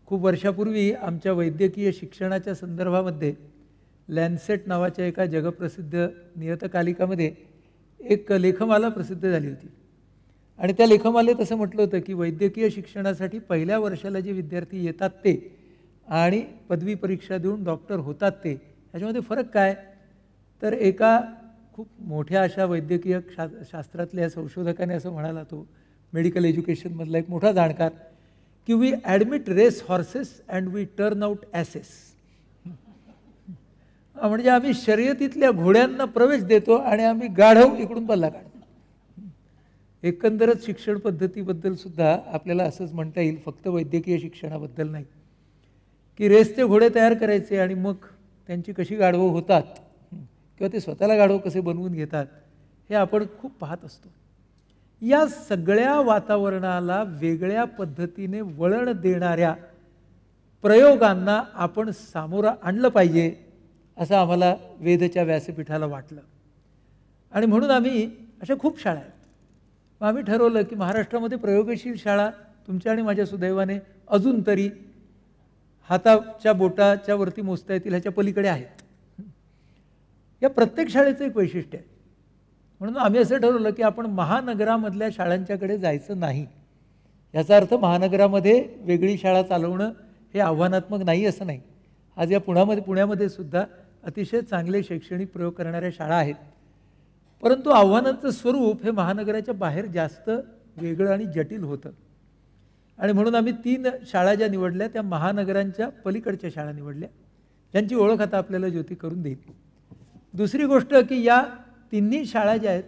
खूप वर्षापूर्वी आमच्या वैद्यकीय शिक्षणाच्या संदर्भामध्ये लॅन्सेट नावाच्या एका जगप्रसिद्ध नियतकालिकामध्ये एक लेखमाला प्रसिद्ध झाली होती आणि त्या लेखमालेत असं म्हटलं होतं की वैद्यकीय शिक्षणासाठी पहिल्या वर्षाला जे विद्यार्थी येतात ते आणि पदवी परीक्षा देऊन डॉक्टर होतात ते ह्याच्यामध्ये फरक काय? तर एका खूप मोठ्या अशा वैद्यकीय शास्त्रातल्या संशोधकाने असं म्हणाला, तो मेडिकल एज्युकेशनमधला एक मोठा जाणकार, की we admit race horses and we turn out asses. म्हणजे आम्ही शर्यतीतल्या घोड्यांना प्रवेश देतो आणि आम्ही गाढव इकडून पल्ला काढतो. एकंदरच शिक्षण पद्धतीबद्दल सुद्धा आपल्याला असंच म्हणता येईल, फक्त वैद्यकीय शिक्षणाबद्दल नाही, की रेसचे घोडे तयार करायचे आणि मग त्यांची कशी गाढवं होतात किंवा ते स्वतःला गाढव कसे बनवून घेतात हे आपण खूप पाहत असतो. या सगळ्या वातावरणाला वेगळ्या पद्धतीने वळण देणाऱ्या प्रयोगांना आपण सामोरं आणलं पाहिजे असं आम्हाला वेदच्या व्यासपीठाला वाटलं आणि म्हणून आम्ही अशा खूप शाळा आहेत. मग आम्ही ठरवलं की महाराष्ट्रामध्ये प्रयोगशील शाळा तुमच्या आणि माझ्या सुदैवाने अजून तरी हाताच्या बोटाच्या वरती मोजता येतील ह्याच्या पलीकडे आहेत. या प्रत्येक शाळेचं एक वैशिष्ट्य आहे. म्हणून आम्ही असं ठरवलं की आपण महानगरामधल्या शाळांच्याकडे जायचं नाही. याचा अर्थ महानगरामध्ये वेगळी शाळा चालवणं हे आव्हानात्मक नाही असं नाही. आज या पुण्यामध्ये सुद्धा अतिशय चांगले शैक्षणिक प्रयोग करणाऱ्या शाळा आहेत, परंतु आव्हानांचं स्वरूप हे महानगराच्या बाहेर जास्त वेगळं आणि जटिल होतं आणि म्हणून आम्ही 3 शाळा ज्या निवडल्या त्या महानगरांच्या पलीकडच्या शाळा निवडल्या, ज्यांची ओळख आता आपल्याला ज्योती करून देईल. दुसरी गोष्ट की या तिन्ही शाळा ज्या आहेत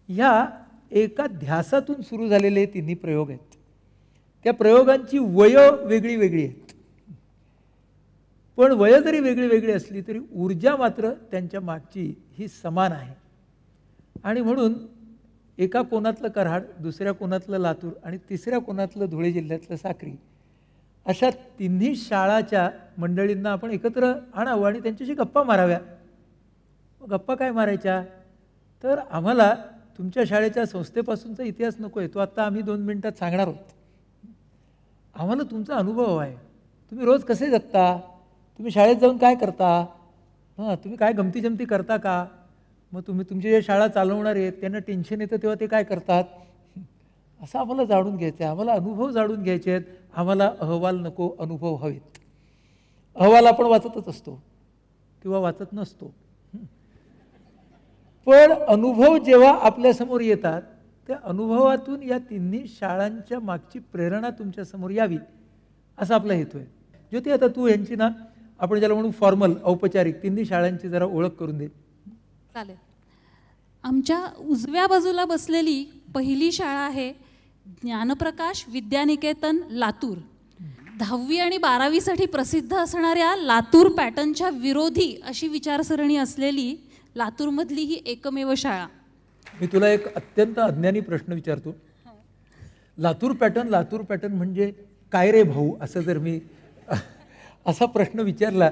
ह्या एका ध्यासातून सुरू झालेले तिन्ही प्रयोग आहेत. त्या प्रयोगांची वय वेगळी वेगळी आहेत, पण वय जरी वेगळी वेगळी असली तरी ऊर्जा मात्र त्यांच्या मागची ही समान आहे. आणि म्हणून एका कोणातलं कराड, दुसऱ्या कोणातलं लातूर आणि तिसऱ्या कोणातलं धुळे जिल्ह्यातलं साक्री, अशा तिन्ही शाळाच्या मंडळींना आपण एकत्र आणावं आणि त्यांच्याशी गप्पा माराव्या. गप्पा काय मारायच्या? तर आम्हाला तुमच्या शाळेच्या संस्थेपासूनचा इतिहास नको आहे, तो आत्ता आम्ही 2 मिनिटात सांगणार आहोत. आम्हाला तुमचा अनुभव आहे. तुम्ही रोज कसे जगता? तुम्ही शाळेत जाऊन काय करता? तुम्ही काय गमती जमती करता का? मग तुम्ही तुमची जे शाळा चालवणार आहेत त्यांना टेन्शन येतं तेव्हा ते काय करतात? असं आम्हाला जाणून घ्यायचं आहे. आम्हाला अनुभव जाणून घ्यायचे आहेत. आम्हाला अहवाल नको, अनुभव हवेत. अहवाल आपण वाचतच असतो किंवा वाचत नसतो, पण अनुभव जेव्हा आपल्यासमोर येतात त्या अनुभवातून या तिन्ही शाळांच्या मागची प्रेरणा तुमच्यासमोर यावी असा आपला हेतू आहे. ज्योती, आता तू यांची ना आपण ज्याला म्हणून फॉर्मल औपचारिक तिन्ही शाळांची जरा ओळख करून दे. चालेल. आमच्या उजव्या बाजूला बसलेली पहिली शाळा आहे ज्ञानप्रकाश विद्यानिकेतन लातूर. 10वी आणि 12वीसाठी प्रसिद्ध असणाऱ्या लातूर पॅटर्नच्या विरोधी अशी विचारसरणी असलेली लातूरमधली ही एकमेव शाळा. मी तुला एक अत्यंत अज्ञानी प्रश्न विचारतो. लातूर पॅटर्न म्हणजे काय रे भाऊ, असं जर मी असा प्रश्न विचारला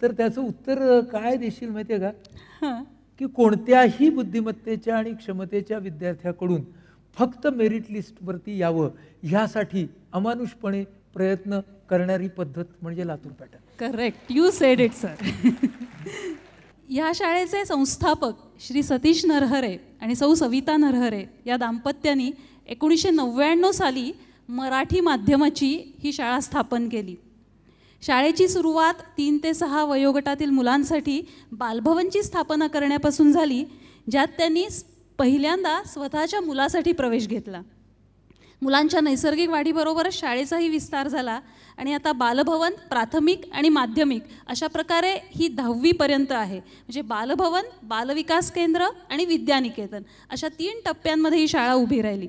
तर त्याचं उत्तर काय देशील माहिती आहे का? की कोणत्याही बुद्धिमत्तेच्या आणि क्षमतेच्या विद्यार्थ्याकडून फक्त मेरिट लिस्टवरती यावं ह्यासाठी अमानुषपणे प्रयत्न करणारी पद्धत म्हणजे Latur pattern. Correct, you sed it sir. या शाळेचे संस्थापक श्री सतीश नरहरे आणि सौ सविता नरहरे या दाम्पत्यांनी 1999 साली मराठी माध्यमाची ही शाळा स्थापन केली. शाळेची सुरुवात 3 ते 6 वयोगटातील मुलांसाठी बालभवनची स्थापना करण्यापासून झाली, ज्यात त्यांनी पहिल्यांदा स्वतःच्या मुलासाठी प्रवेश घेतला. मुलांच्या नैसर्गिक वाढीबरोबरच शाळेचाही विस्तार झाला आणि आता बालभवन, प्राथमिक आणि माध्यमिक अशा प्रकारे ही 10वी पर्यंत आहे. म्हणजे बालभवन, बालविकास केंद्र आणि विद्यानिकेतन अशा 3 टप्प्यांमध्ये ही शाळा उभी राहिली.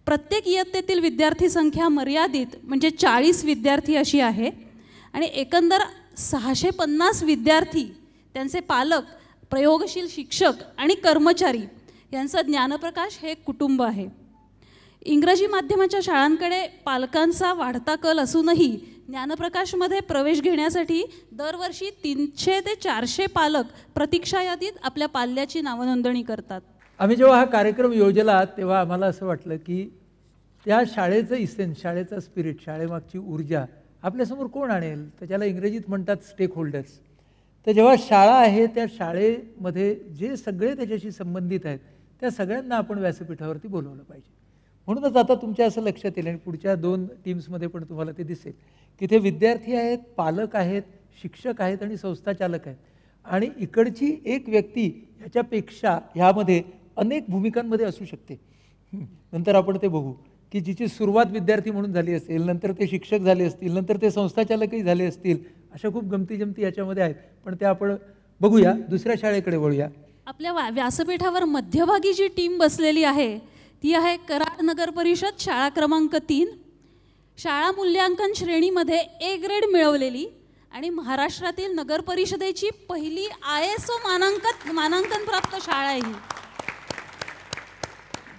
प्रत्येक इयत्तेतील विद्यार्थी संख्या मर्यादित म्हणजे 40 विद्यार्थी अशी आहे आणि एकंदर 650 विद्यार्थी, त्यांचे पालक, प्रयोगशील शिक्षक आणि कर्मचारी यांचं ज्ञानप्रकाश हे कुटुंब आहे. इंग्रजी माध्यमाच्या शाळांकडे पालकांचा वाढता कल असूनही ज्ञानप्रकाशमध्ये प्रवेश घेण्यासाठी दरवर्षी 300 ते 400 पालक प्रतीक्षा यादीत आपल्या पाल्याची नावनोंदणी करतात. आम्ही जेव्हा हा कार्यक्रम योजला तेव्हा आम्हाला असं वाटलं की त्या शाळेचं इसेन्स, शाळेचा स्पिरिट, शाळेमागची ऊर्जा आपल्यासमोर कोण आणेल? तर ज्याला इंग्रजीत म्हणतात स्टेक होल्डर्स. तर जेव्हा शाळा आहे त्या शाळेमध्ये जे सगळे त्याच्याशी संबंधित आहेत त्या सगळ्यांना आपण व्यासपीठावरती बोलवलं पाहिजे. म्हणूनच आता तुमच्या असं लक्षात येईल आणि पुढच्या 2 टीम्समध्ये पण तुम्हाला ते दिसेल की ते विद्यार्थी आहेत, पालक आहेत, शिक्षक आहेत आणि संस्थाचालक आहेत. आणि इकडची एक व्यक्ती ह्याच्यापेक्षा ह्यामध्ये अनेक भूमिकांमध्ये असू शकते. नंतर आपण ते बघू की जिची सुरुवात विद्यार्थी म्हणून झाली असेल, नंतर ते शिक्षक झाले असतील, नंतर ते संस्थाचालकही झाले असतील. अशा खूप गमती याच्यामध्ये आहेत, पण ते आपण बघूया. दुसऱ्या शाळेकडे वळूया. आपल्या व्यासपीठावर मध्यभागी जी टीम बसलेली आहे ती आहे कराड नगर परिषद शाळा क्रमांक 3. शाळा मूल्यांकन श्रेणीमध्ये A ग्रेड मिळवलेली आणि महाराष्ट्रातील नगर परिषदेची पहिली ISO मानांकन प्राप्त शाळा आहे ही.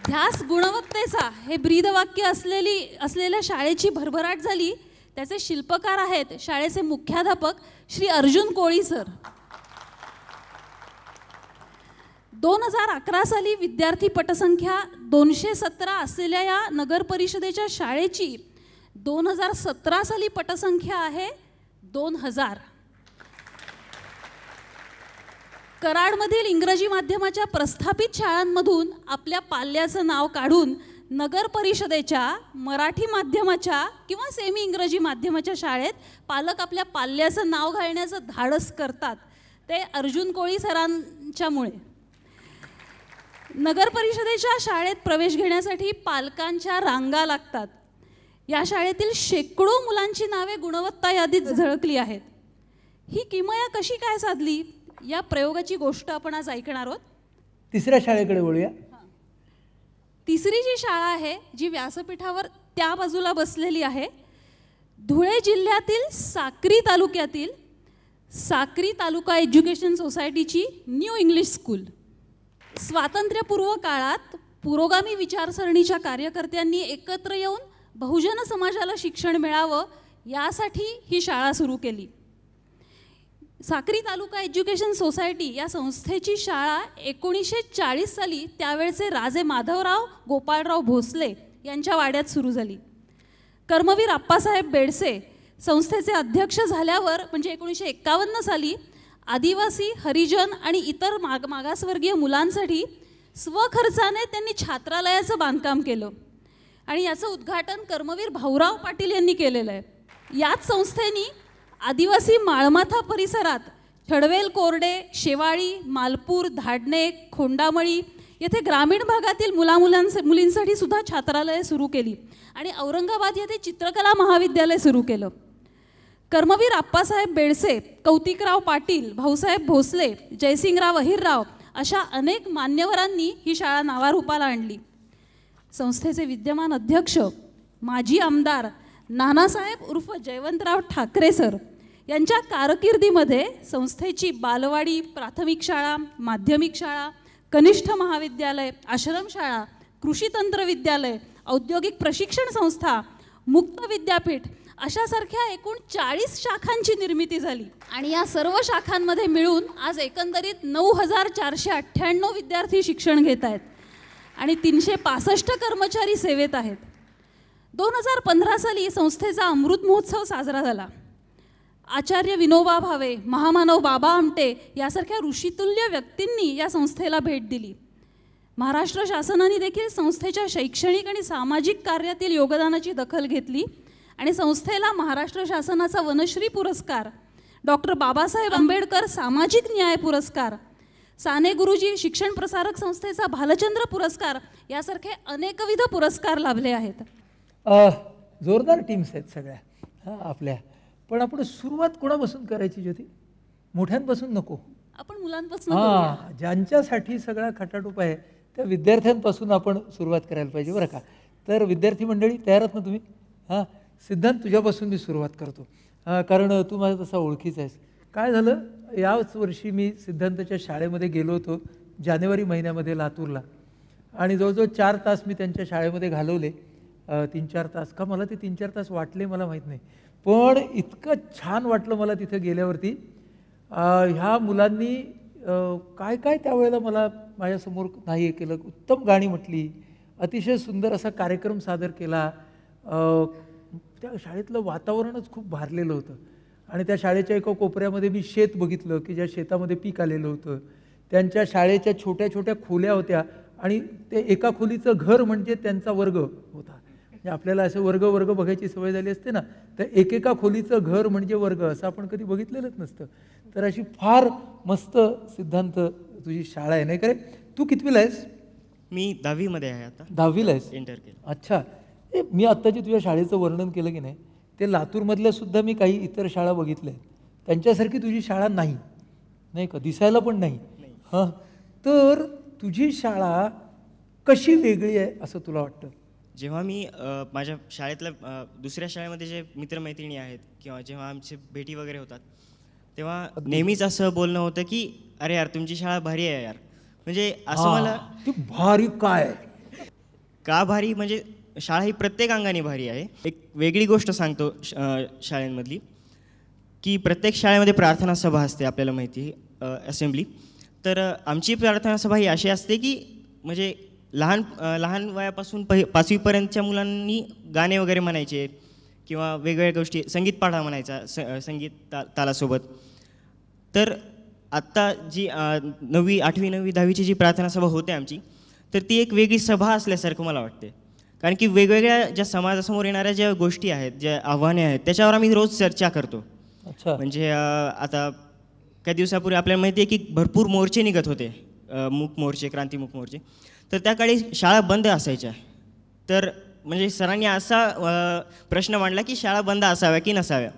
ध्यास गुणवत्तेचा हे ब्रीदवाक्य असलेल्या शाळेची भरभराट झाली. त्याचे शिल्पकार आहेत शाळेचे मुख्याध्यापक श्री अर्जुन कोळी सर. 2011 साली विद्यार्थी पटसंख्या 217 असलेल्या या नगर परिषदेच्या शाळेची 2017 साली पटसंख्या आहे 2000. कराडमधील इंग्रजी माध्यमाच्या प्रस्थापित शाळांमधून आपल्या पाल्याचं नाव काढून नगर परिषदेच्या मराठी माध्यमाच्या किंवा सेमी इंग्रजी माध्यमाच्या शाळेत पालक आपल्या पाल्याचं नाव घालण्याचं धाडस करतात ते अर्जुन कोळी सरांच्यामुळे. नगर परिषदेच्या शाळेत प्रवेश घेण्यासाठी पालकांच्या रांगा लागतात. या शाळेतील शेकडो मुलांची नावे गुणवत्ता यादीत झळकली आहेत. ही किमया कशी काय साधली या प्रयोगाची गोष्ट आपण आज ऐकणार आहोत. तिसऱ्या शाळेकडे वळूया. तिसरी जी शाळा आहे जी व्यासपीठावर त्या बाजूला बसलेली आहे, धुळे जिल्ह्यातील साक्री तालुक्यातील साक्री तालुका एज्युकेशन सोसायटीची न्यू इंग्लिश स्कूल. स्वातंत्र्यपूर्व काळात पुरोगामी विचारसरणीच्या कार्यकर्त्यांनी एकत्र येऊन बहुजन समाजाला शिक्षण मिळावं यासाठी ही शाळा सुरू केली. साक्री तालुका एज्युकेशन सोसायटी या संस्थेची शाळा 1940 साली त्यावेळचे राजे माधवराव गोपाळराव भोसले यांच्या वाड्यात सुरू झाली. कर्मवीर आप्पासाहेब बेडसे संस्थेचे अध्यक्ष झाल्यावर म्हणजे 1951 साली आदिवासी, हरिजन आणि इतर मागासवर्गीय मुलांसाठी स्वखर्चाने त्यांनी छात्रालयाचं बांधकाम केलं आणि याचं उद्घाटन कर्मवीर भाऊराव पाटील यांनी केलेलं आहे. याच संस्थेनी आदिवासी माळमाथा परिसरात छडवेल कोरडे, शेवाळी, मालपूर, धाडणे, खोंडामळी येथे ग्रामीण भागातील मुलींसाठी सुद्धा छात्रालये सुरू केली आणि औरंगाबाद येथे चित्रकला महाविद्यालय सुरू केलं. कर्मवीर आप्पासाहेब बेडसे, कौतिकराव पाटील, भाऊसाहेब भोसले, जयसिंगराव अहिरराव अशा अनेक मान्यवरांनी ही शाळा नावारूपाला आणली. संस्थेचे विद्यमान अध्यक्ष माजी आमदार नानासाहेब उर्फ जयवंतराव ठाकरे सर यांच्या कारकिर्दीमध्ये संस्थेची बालवाडी, प्राथमिक शाळा, माध्यमिक शाळा, कनिष्ठ महाविद्यालय, आश्रमशाळा, कृषी तंत्र विद्यालय, औद्योगिक प्रशिक्षण संस्था, मुक्त विद्यापीठ अशासारख्या एकूण 40 शाखांची निर्मिती झाली आणि या सर्व शाखांमध्ये मिळून आज एकंदरीत 9498 विद्यार्थी शिक्षण घेत आहेत आणि 365 कर्मचारी सेवेत आहेत. 2015 साली संस्थेचा अमृत महोत्सव साजरा झाला. आचार्य विनोबा भावे, महामानव बाबा आमटे यासारख्या ऋषितुल्य व्यक्तींनी या संस्थेला भेट दिली. महाराष्ट्र शासनाने देखील संस्थेच्या शैक्षणिक आणि सामाजिक कार्यातील योगदानाची दखल घेतली आणि संस्थेला महाराष्ट्र शासनाचा वनश्री पुरस्कार, डॉक्टर बाबासाहेब आंबेडकर सामाजिक न्याय पुरस्कार, साने गुरुजी शिक्षण प्रसारक संस्थेचा भालचंद्र पुरस्कार यासारखे अनेकविध पुरस्कार लाभले आहेत. जोरदार टीम्स आहेत सगळ्या आपल्या. पण आपण सुरुवात कोणापासून करायची ज्योती? मोठ्यांपासून नको, आपण मुलांपासून ज्यांच्यासाठी सगळा खटाटोप आहे त्या विद्यार्थ्यांपासून आपण सुरुवात करायला पाहिजे बरं का. तर विद्यार्थी मंडळी तयार आहात ना तुम्ही? सिद्धांत तुझ्यापासून मी सुरुवात करतो कारण तू माझा तसा ओळखीचा आहेस. काय झालं, याच वर्षी मी सिद्धांताच्या शाळेमध्ये गेलो होतो जानेवारी महिन्यामध्ये लातूरला आणि जवळजवळ 4 तास मी त्यांच्या शाळेमध्ये घालवले. 3-4 तास का मला ते 3-4 तास वाटले मला माहीत नाही, पण इतकं छान वाटलं मला तिथे गेल्यावरती. ह्या मुलांनी काय काय त्यावेळेला मला माझ्यासमोर नाही केलं. उत्तम गाणी म्हटली, अतिशय सुंदर असा कार्यक्रम सादर केला. त्या शाळेतलं वातावरणच खूप भारलेलं होतं. आणि त्या शाळेच्या एका कोपऱ्यामध्ये मी शेत बघितलं की ज्या शेतामध्ये पीक आलेलं होतं. त्यांच्या शाळेच्या छोट्या छोट्या खोल्या होत्या आणि ते एका खोलीचं घर म्हणजे त्यांचा वर्ग होता. म्हणजे आपल्याला असे वर्ग वर्ग बघायची सवय झाली असते ना, तर एकेका खोलीचं घर म्हणजे वर्ग असं आपण कधी बघितलेलंच नसतं. तर अशी फार मस्त सिद्धांत तुझी शाळा आहे, नाही का रे? तू कितवीला आहेस? मी 10वी आहे आता. 10वीला आहेस? एंटर केलं. अच्छा. मी आत्ता जे तुझ्या शाळेचं वर्णन केलं की नाही, ते लातूरमधल्या सुद्धा मी काही इतर शाळा बघितल्या आहेत. त्यांच्यासारखी तुझी शाळा नाही, नाही का? दिसायला पण नाही. हां, तर तुझी शाळा कशी वेगळी आहे असं तुला वाटतं? जेव्हा मी माझ्या शाळेतल्या दुसऱ्या शाळेमध्ये जे मित्रमैत्रिणी आहेत किंवा जेव्हा आमचे भेटी वगैरे होतात, तेव्हा नेहमीच असं बोलणं होतं की अरे यार तुमची शाळा भारी आहे यार. म्हणजे असं मला ती भारी काय? का भारी म्हणजे शाळा ही प्रत्येक अंगाने भारी आहे. एक वेगळी गोष्ट सांगतो शाळेमधली, की प्रत्येक शाळेमध्ये प्रार्थना सभा असते, आपल्याला माहिती आहे, असेंब्ली. तर आमची प्रार्थना सभा ही अशी असते की म्हणजे लहान वयापासून 5वीपर्यंतच्या मुलांनी गाणे वगैरे म्हणायचे किंवा वेगवेगळ्या गोष्टी, संगीत पाढा म्हणायचा, संगीत तालासोबत. तर आत्ता जी 9वी 8वी 9वी 10वीची जी प्रार्थना सभा होते आमची, तर ती एक वेगळी सभा असल्यासारखं मला वाटते. कारण की वेगवेगळ्या ज्या समाजासमोर येणाऱ्या ज्या गोष्टी आहेत, ज्या आव्हाने आहेत, त्याच्यावर आम्ही रोज चर्चा करतो. अच्छा. म्हणजे आता काही दिवसापूर्वी आपल्याला माहिती आहे की भरपूर मोर्चे निघत होते, मूक मोर्चे, क्रांतिमुक मोर्चे. तर त्या काळी शाळा बंद असायच्या. तर म्हणजे सरांनी असा प्रश्न मांडला की शाळा बंद असाव्या की नसाव्या.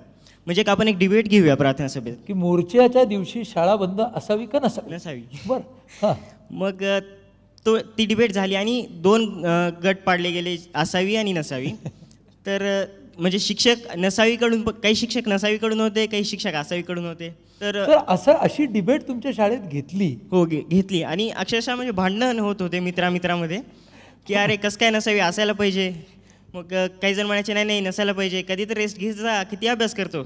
म्हणजे आपण एक डिबेट घेऊया प्रार्थना सभेत की मोर्चाच्या दिवशी शाळा बंद असावी का नसावी. बरं. हां. मग ती डिबेट झाली आणि 2 गट पाडले गेले, असावी आणि नसावी. तर म्हणजे शिक्षक नसावीकडून, काही शिक्षक नसावीकडून होते, काही शिक्षक असावीकडून होते. तर अशी डिबेट तुमच्या शाळेत घेतली? हो, घेतली. आणि अक्षरशः म्हणजे भांडण होत होते मित्रामध्ये की अरे कसं काय नसावी, असायला पाहिजे. मग काही जण म्हणायचे नाही नाही नसायला पाहिजे, कधी तर रेस्ट घ्यायचा, किती अभ्यास करतो.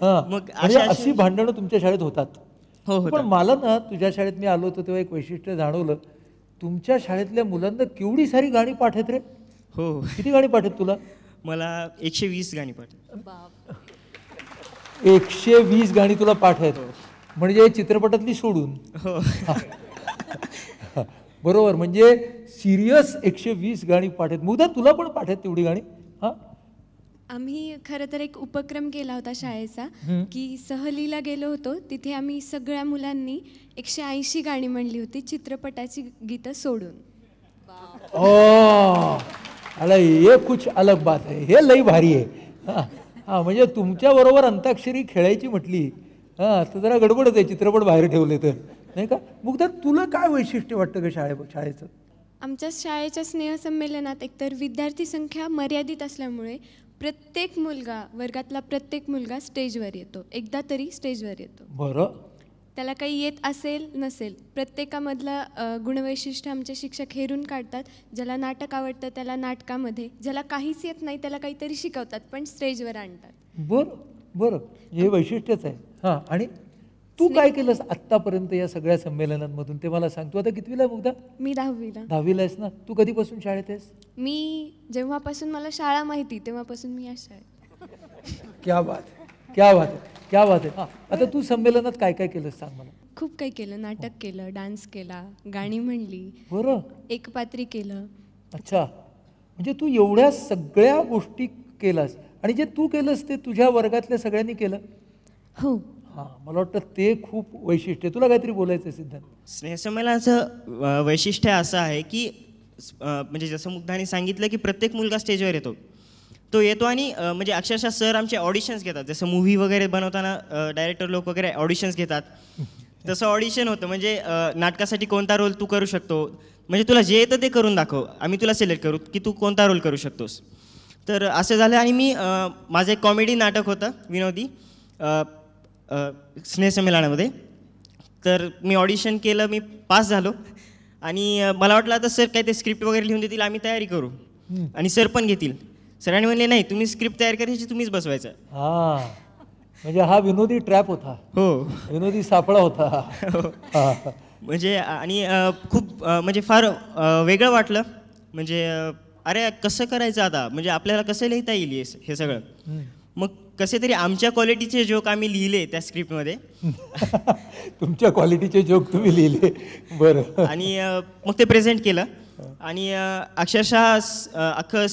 मग अशी भांडणं तुमच्या शाळेत होतात? हो. पण मला ना तुझ्या शाळेत मी आलो होतो तेव्हा एक वैशिष्ट्य जाणवलं. तुमच्या शाळेतल्या मुलांना केवढी सारी गाणी पाठ आहेत रे. हो. किती गाणी पाठ आहेत तुला? मला 120 गाणी पाठ. 120 गाणी तुला पाठ आहेत? म्हणजे चित्रपटातली सोडून? हो. बरोबर. म्हणजे सिरियस 120 गाणी पाठ आहेत. मुदा तुला पण पाठ आहेत तेवढी गाणी? हां. आम्ही खरं तर एक उपक्रम केला होता शाळेचा, की सहलीला गेलो होतो. तिथे आम्ही सगळ्या मुलांनी 180 गाणी म्हणली होती, चित्रपटाची गीतं सोडून. अला ये कुछ अलग बात आहे. हे लई भारी आहे. हां, म्हणजे तुमच्याबरोबर अंताक्षरी खेळायची म्हटली तर जरा गडबडच आहे, चित्रपट बाहेर ठेवले तर, नाही का? मुग्धा, तुला काय वैशिष्ट्य वाटतं का शाळेचं? आमच्या शाळेच्या स्नेहसंमेलनात एकतर विद्यार्थी संख्या मर्यादित असल्यामुळे प्रत्येक मुलगा, वर्गातला प्रत्येक मुलगा स्टेजवर येतो, एकदा तरी स्टेजवर येतो. बरं. त्याला काही येत असेल नसेल, प्रत्येकामधलं गुणवैशिष्ट्य आमचे शिक्षक हेरून काढतात. ज्याला नाटक आवडतं त्याला नाटकामध्ये, ज्याला काहीच येत नाही त्याला काहीतरी शिकवतात, पण स्टेजवर आणतात. बरं. हे वैशिष्ट्यच आहे. हां. आणि तू काय केलंस आत्तापर्यंत या सगळ्या संमेलनांमधून ते मला सांग. तू आता कितवीला आहे मुग्धा? मी 10वीला. 10वीला आहेस ना? तू कधीपासून शाळेत आहेस? मी जेव्हापासून मला शाळा माहिती तेव्हापासून मी या शाळेत. क्या बात आहे. हां, आता तू संमेलनात काय काय केलंस सांग मला. खूप काही केलं. नाटक केलं, डान्स केला, गाणी म्हणली. बरं. एकपात्री केलं. अच्छा. म्हणजे तू एवढ्या सगळ्या गोष्टी केलास आणि जे तू केलंस ते तुझ्या वर्गातल्या सगळ्यांनी केलं? हो. हां, मला वाटतं ते खूप वैशिष्ट्य. तुला काहीतरी बोलायचं आहे सिद्धांत? स्नेहसंमेलनाचं वैशिष्ट्य असं आहे की म्हणजे जसं मुग्धाने सांगितलं की प्रत्येक मुलगा स्टेजवर येतो आणि म्हणजे अक्षरशः सर आमचे ऑडिशन्स घेतात. जसं मूव्ही वगैरे बनवताना डायरेक्टर लोक वगैरे ऑडिशन्स घेतात, तसं ऑडिशन होतं. म्हणजे नाटकासाठी कोणता रोल तू करू शकतो, म्हणजे तुला जे येतं ते करून दाखव, आम्ही तुला सिलेक्ट करू की तू कोणता रोल करू शकतोस. तर असं झालं आणि मी माझं एक कॉमेडी नाटक होतं विनोदी स्नेहसंमेलनामध्ये. तर मी ऑडिशन केलं, मी पास झालो आणि मला वाटलं आता सर काय ते स्क्रिप्ट वगैरे लिहून देतील, आम्ही तयारी करू आणि सर पण घेतील. सरांनी म्हणले नाही, तुम्ही स्क्रिप्ट तयार करायची, तुम्हीच बसवायचं. हां, म्हणजे हा विनोदी ट्रॅप होता. हो, विनोदी सापळा होता. म्हणजे आणि खूप म्हणजे फार वेगळं वाटलं. म्हणजे अरे कसं करायचं आता, म्हणजे आपल्याला कसं लिहिता येईल हे सगळं. मग कसे तरी आमच्या क्वालिटीचे जोक आम्ही लिहिले त्या स्क्रिप्टमध्ये. तुमच्या क्वालिटीचे जोक तुम्ही लिहिले, बरं. आणि मग ते प्रेझेंट केलं आणि अक्षरशः अख्खं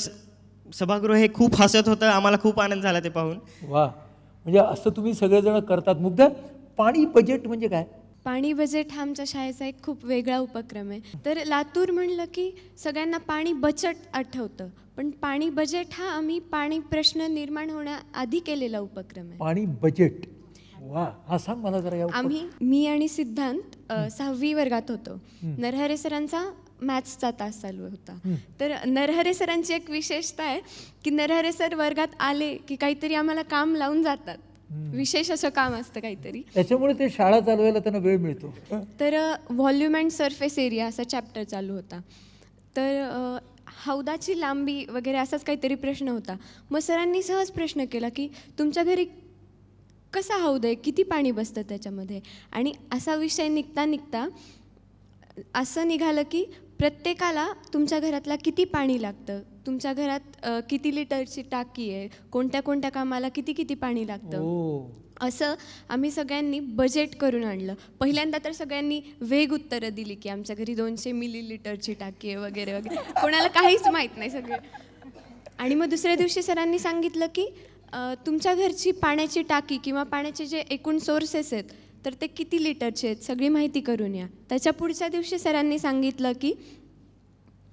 सभागृह हे खूप हसत होतं. आम्हाला खूप आनंद झाला ते पाहून. वा, म्हणजे असं तुम्ही सगळेजण करतात. मुग्धा, पाणी बजेट म्हणजे काय? पाणी बजेट हा आमच्या शाळेचा एक खूप वेगळा उपक्रम आहे. तर लातूर म्हणलं की सगळ्यांना पाणी बचत आठवतं, पण पाणी बजेट हा आम्ही पाणी प्रश्न निर्माण होण्याआधी केलेला उपक्रम आहे. पाणी बजेट, वा, हा सांग मला जरा. मी आणि सिद्धांत 6वी वर्गात होतो. नरहरे सरांचा मॅथ्सचा तास चालू होता. तर नरहरे सरांची एक विशेषता आहे की नरहरे सर वर्गात आले की काहीतरी आम्हाला काम लावून जातात. विशेष असं काम असतं काहीतरी, त्याच्यामुळे ते शाळा चालवायला त्यांना वेळ मिळतो. तर व्हॉल्यूम अँड सरफेस एरिया असा चॅप्टर चालू होता. तर हौदाची लांबी वगैरे असाच काहीतरी प्रश्न होता. मग सरांनी सहज प्रश्न केला की तुमच्या घरी कसा हौद आहे, किती पाणी बसतं त्याच्यामध्ये. आणि असा विषय निघता निघता असं निघालं की प्रत्येकाला तुमच्या घरातला किती पाणी लागतं, तुमच्या घरात किती लिटरची टाकी आहे, कोणत्या कोणत्या कामाला किती किती पाणी लागतं, असं आम्ही सगळ्यांनी बजेट करून आणलं. पहिल्यांदा तर सगळ्यांनी वेग उत्तरं दिली की आमच्या घरी 200 मिलीलिटरची टाकी आहे वगैरे वगैरे. कोणाला काहीच माहीत नाही सगळे. आणि मग दुसऱ्या दिवशी सरांनी सांगितलं की तुमच्या घरची पाण्याची टाकी किंवा पाण्याचे जे एकूण सोर्सेस आहेत तर ते किती लिटरचे आहेत सगळी माहिती करून या. त्याच्या पुढच्या दिवशी सरांनी सांगितलं की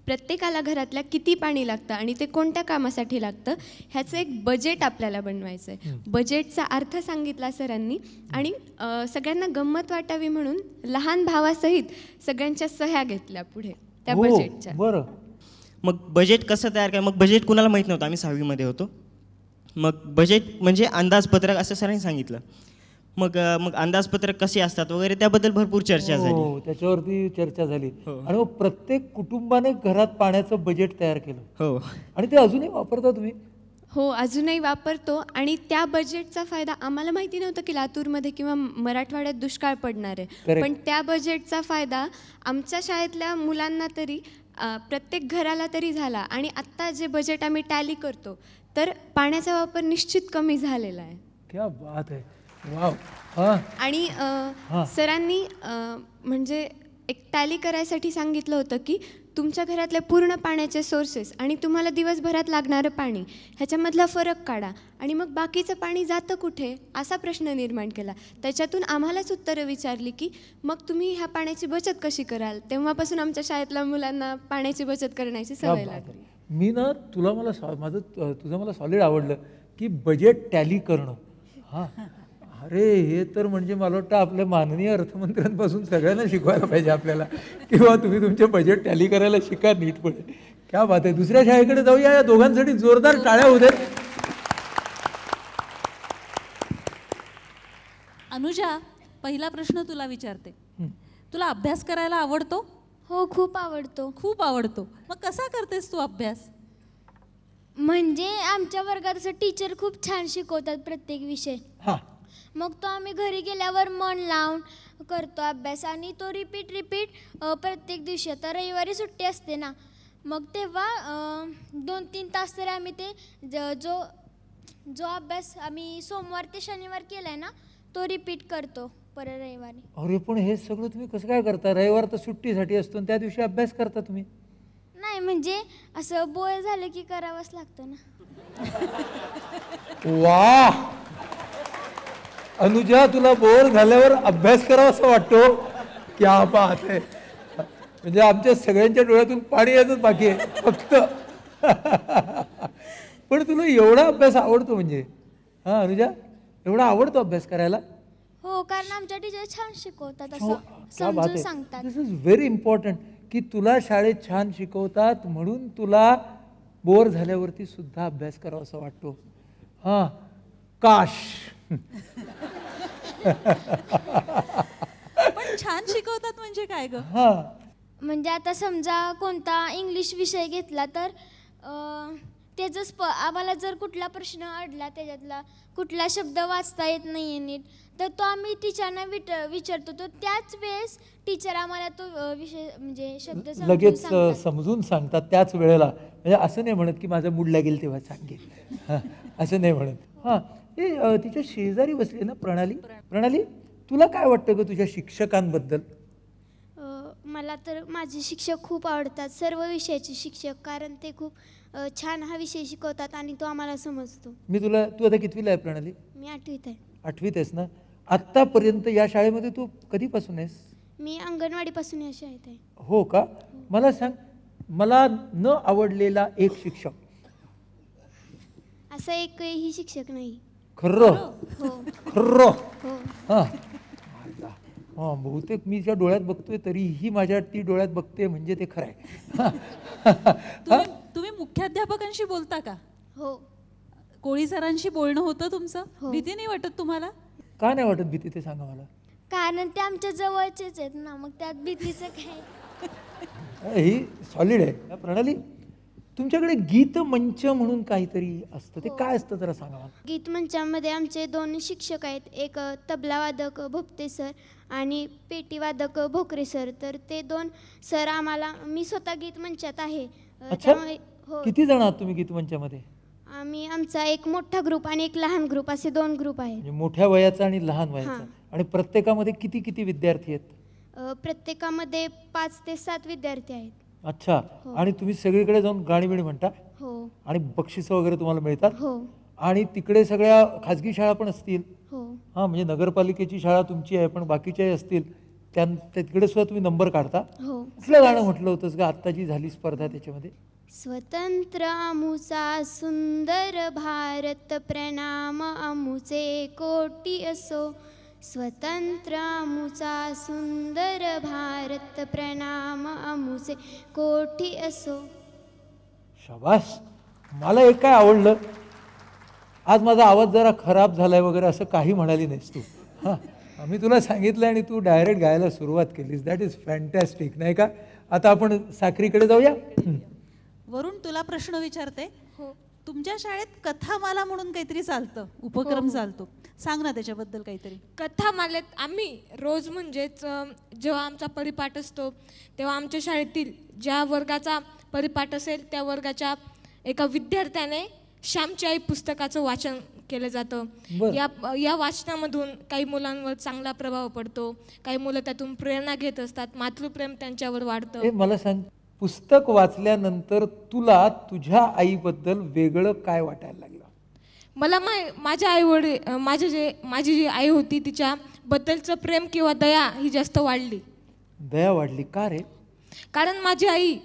प्रत्येकाला घरातल्या किती पाणी लागतं आणि ते कोणत्या कामासाठी लागतं ह्याचं एक बजेट आपल्याला बनवायचं आहे. बजेटचा अर्थ सांगितला सरांनी आणि सगळ्यांना गंमत वाटावी म्हणून लहान भावासहित सगळ्यांच्या सह्या घेतल्या पुढे त्या बजेटच्या. बरं. मग बजेट कसं तयार करायचं, मग बजेट कुणाला माहीत नव्हतं, आम्ही 6वीमध्ये होतो. मग बजेट म्हणजे अंदाजपत्रक असं सरांनी सांगितलं. मग अंदाजपत्रक कसे असतात वगैरे त्याबद्दल भरपूर चर्चा झाली. त्याच्यावरती चर्चा झाली. आणि मग प्रत्येक कुटुंबाने घरात पाण्याचं बजेट तयार केलं. हो. आणि ते अजूनही वापरता तुम्ही? हो, अजूनही वापरतो. आणि त्या बजेटचा फायदा आम्हाला माहिती नव्हतं की लातूरमध्ये किंवा मराठवाड्यात दुष्काळ पडणार आहे, पण त्या बजेटचा फायदा आमच्या शाळेतल्या मुलांना तरी प्रत्येक घराला तरी झाला. आणि आत्ता जे बजेट आम्ही टॅली करतो तर पाण्याचा वापर निश्चित कमी झालेला आहे. क्या बात आहे, वाव. आणि सरांनी म्हणजे एक टॅली करायसाठी सांगितलं होतं की तुमच्या घरातले पूर्ण पाण्याचे सोर्सेस आणि तुम्हाला दिवसभरात लागणारं पाणी ह्याच्यामधला फरक काढा आणि मग बाकीचं पाणी जातं कुठे असा प्रश्न निर्माण केला. त्याच्यातून आम्हालाच उत्तरं विचारली की मग तुम्ही ह्या पाण्याची बचत कशी कराल. तेव्हापासून आमच्या शाळेतल्या मुलांना पाण्याची बचत करण्याची सवय लागली. मी ना तुझं मला सॉलिड आवडलं की बजेट टॅली करणं. हां, अरे हे तर म्हणजे मला वाटतं आपल्या माननीय अर्थमंत्र्यांपासून सगळ्यांना शिकवायला पाहिजे आपल्याला, किंवा तुम्ही तुमचे बजेट टॅली करायला शिका नीटपणे. क्या बात आहे. दुसऱ्या शाळेकडे जाऊया. या दोघांसाठी जोरदार टाळ्या होऊ देत. अनुजा, पहिला प्रश्न तुला विचारते. तुला अभ्यास करायला आवडतो? हो, खूप आवडतो. खूप आवडतो. मग कसा करतेस तू अभ्यास? म्हणजे आमच्या वर्गात असं टीचर खूप छान शिकवतात प्रत्येक विषय. मग तो आम्ही घरी गेल्यावर मन लावून करतो अभ्यास आणि तो रिपीट प्रत्येक दिवशी. आता रविवारी सुट्टी असते ना, मग तेव्हा 2-3 तास तरी आम्ही ते जो अभ्यास आम्ही सोमवार ते शनिवार केलाय ना तो रिपीट करतो परत रविवारी. अरे पण हे सगळं तुम्ही कसं काय करता? रविवार तर सुट्टीसाठी असतो आणि त्या दिवशी अभ्यास करता तुम्ही? नाही, म्हणजे असं बोर झालं की करावंच लागतं ना. वा अनुजा, तुला बोर झाल्यावर अभ्यास करावा असं वाटतो? क्या बात आहे. म्हणजे आमच्या सगळ्यांच्या डोळ्यातून पाणी यायचंच बाकी आहे फक्त. पण तुला एवढा अभ्यास आवडतो म्हणजे? हां अनुजा, एवढा आवडतो अभ्यास करायला? हो, कारण आमच्या टीचर छान शिकवतात, असं समजून सांगतात. दिस इज व्हेरी इम्पॉर्टंट की तुला शाळेत छान शिकवतात म्हणून तुला बोर झाल्यावरती सुद्धा अभ्यास करावा असं वाटतो. हां, काश. पण छान शिकवतात म्हणजे काय ग? म्हणजे आता समजा कोणता इंग्लिश विषय घेतला तर त्याचं आम्हाला जर कुठला प्रश्न अडला, त्याच्यातला कुठला शब्द वाचता येत नाही आहे नीट, तर तो आम्ही टीचरना विचारतो. तो त्याच वेळेस टीचर आम्हाला तो विषय म्हणजे शब्द समजून लगेच सांगतात. समजून सांगतात त्याच वेळेला. म्हणजे असं नाही म्हणत की माझा मूड लागेल तेव्हा सांगेल, हां असं नाही म्हणत. हां, हे तिच्या शेजारी बसली ना प्रणाली. प्रणाली, तुला काय वाटतं ग तुझ्या शिक्षकांबद्दल? मला तर माझे शिक्षक खूप आवडतात, सर्व विषयाचे शिक्षक, कारण ते खूप छान हा विषय शिकवतात आणि तो आम्हाला समजतो. तू आता कितवीला आहे प्रणाली? मी 8वीत आहे. 8वीत आहेस ना. आत्तापर्यंत या शाळेमध्ये तू कधीपासून आहेस? मी अंगणवाडीपासून या शाळेत आहे. हो का? मला सांग, मला न आवडलेला एक शिक्षक. असं एकही शिक्षक नाही. खर्र हो खर्र. हो. हां हां, बहुतेक मी ज्या डोळ्यात बघतोय तरीही माझ्या ती डोळ्यात बघते म्हणजे ते खरं आहे. तुम्ही मुख्याध्यापकांशी बोलता का? हो. कोळी सरांशी बोलणं होतं हो. तुमचं? भीती नाही वाटत तुम्हाला? का नाही वाटत भीती ते सांगा मला. कारण ते आमच्या जवळचेच आहेत ना, मग त्यात भीतीचं काय. ही सॉलिड आहे. प्रणाली, तुमच्याकडे गीत मंच म्हणून काहीतरी असतं, ते काय असतं जरा सांगा मला. गीत मंचामध्ये आमचे 2 शिक्षक आहेत, एक तबलावादक भोपते सर आणि पेटीवादक भोकरे सर. तर ते 2 सर आम्हाला, मी स्वतः गीत मंचात आहे. अच्छा, हो, किती जण आहात तुम्ही गीत मंचामध्ये? आमचा एक मोठा ग्रुप आणि एक लहान ग्रुप, असे 2 ग्रुप आहेत. म्हणजे मोठ्या वयाचा आणि लहान वयाचा. हां. आणि प्रत्येकामध्ये किती किती विद्यार्थी आहेत? प्रत्येकामध्ये 5 ते 7 विद्यार्थी आहेत. अच्छा. हो. आणि तुम्ही सगळीकडे जाऊन गाणी बिणी म्हणता हो आणि बक्षिसं वगैरे तुम्हाला मिळतात? हो आणि तिकडे सगळ्या खाजगी शाळा पण असतील? हो. हां, म्हणजे नगरपालिकेची शाळा तुमची आहे पण बाकीच्याही असतील, तिकडे सुद्धा तुम्ही नंबर काढता? हो. कुठलं गाणं म्हटलं होतंस का आत्ता जी झाली स्पर्धा त्याच्यामध्ये? स्वतंत्र अमुचा सुंदर भारत, प्रणाम अमुचे कोटी असो. स्वतंत्र अमुचा सुंदर भारत, प्रणाम अमुचे कोटी असो. शाबास. मला एक काय आवडलं, आज माझा आवाज जरा खराब झालाय वगैरे असं काही म्हणाली नाहीस तू. हां, आम्ही तुला सांगितलं आणि तू डायरेक्ट गायला सुरुवात केलीस. दॅट इज फॅन्टॅस्टिक, नाही का? आता आपण साखरीकडे जाऊया. वरून तुला प्रश्न विचारते. हो. तुमच्या शाळेत कथामाला म्हणून काहीतरी चालतं, उपक्रम चालतो, सांग ना त्याच्याबद्दल काहीतरी. कथामालेत आम्ही रोज म्हणजेच जेव्हा आमचा परिपाठ असतो तेव्हा आमच्या शाळेतील ज्या वर्गाचा परिपाठ असेल त्या वर्गाच्या एका विद्यार्थ्याने श्यामची आई पुस्तकाचं वाचन केलं जातं. या वाचनामधून काही मुलांवर चांगला प्रभाव पडतो, काही मुलं त्यातून प्रेरणा घेत असतात, मातृप्रेम त्यांच्यावर वाढतं. मला सांग, पुस्तक वाचल्यानंतर तुला तुझ्या आईबद्दल वेगळं काय वाटायला लागलं? मला माझ्या आईवडील माझी जी आई होती तिच्याबद्दलचं प्रेम किंवा दया ही जास्त वाढली. दया वाढली का रे? कारण माझी आई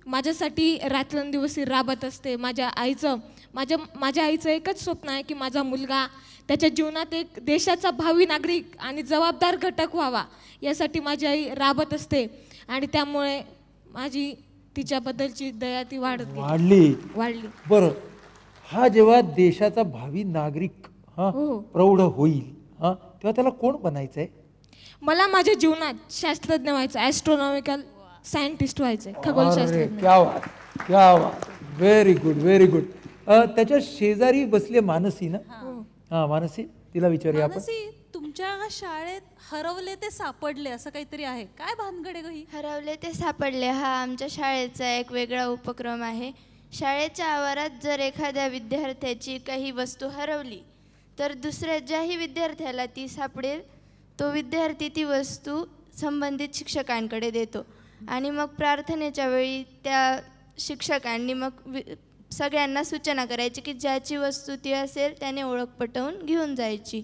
माझ्यासाठी रात्रंदिवस राबत असते. माझ्या आईचं एकच स्वप्न आहे की माझा मुलगा त्याच्या जीवनात एक देशाचा भावी नागरिक आणि जबाबदार घटक व्हावा, यासाठी माझी आई राबत असते आणि त्यामुळे माझी तिच्याबद्दलची दया ती वाढली. बरं, हा जेव्हा देशाचा भावी नागरिक प्रौढ होईल तेव्हा त्याला कोण बनायचंय? मला माझ्या जीवनात शास्त्रज्ञ व्हायचं, ॲस्ट्रॉनॉमिकल सायंटिस्ट व्हायचंय, खगोलशास्त्रज्ञ. क्या बात, व्हेरी गुड व्हेरी गुड. त्याच्या शेजारी बसले मानसी ना? हां, मानसी, तिला विचारूया आपण. मानसी, तुमच्या शाळेत हरवले ते सापडले असं काहीतरी आहे, काय भानगड आहे ही? हरवले ते सापडले हा आमच्या शाळेचा एक वेगळा उपक्रम आहे. शाळेच्या आवारात जर एखाद्या विद्यार्थ्याची काही वस्तू हरवली तर दुसऱ्या ज्याही विद्यार्थ्याला ती सापडेल तो विद्यार्थी ती वस्तू संबंधित शिक्षकांकडे देतो आणि मग प्रार्थनेच्या वेळी त्या शिक्षकांनी मग सगळ्यांना सूचना करायची की ज्याची वस्तू ती असेल त्याने ओळख पटवून घेऊन जायची.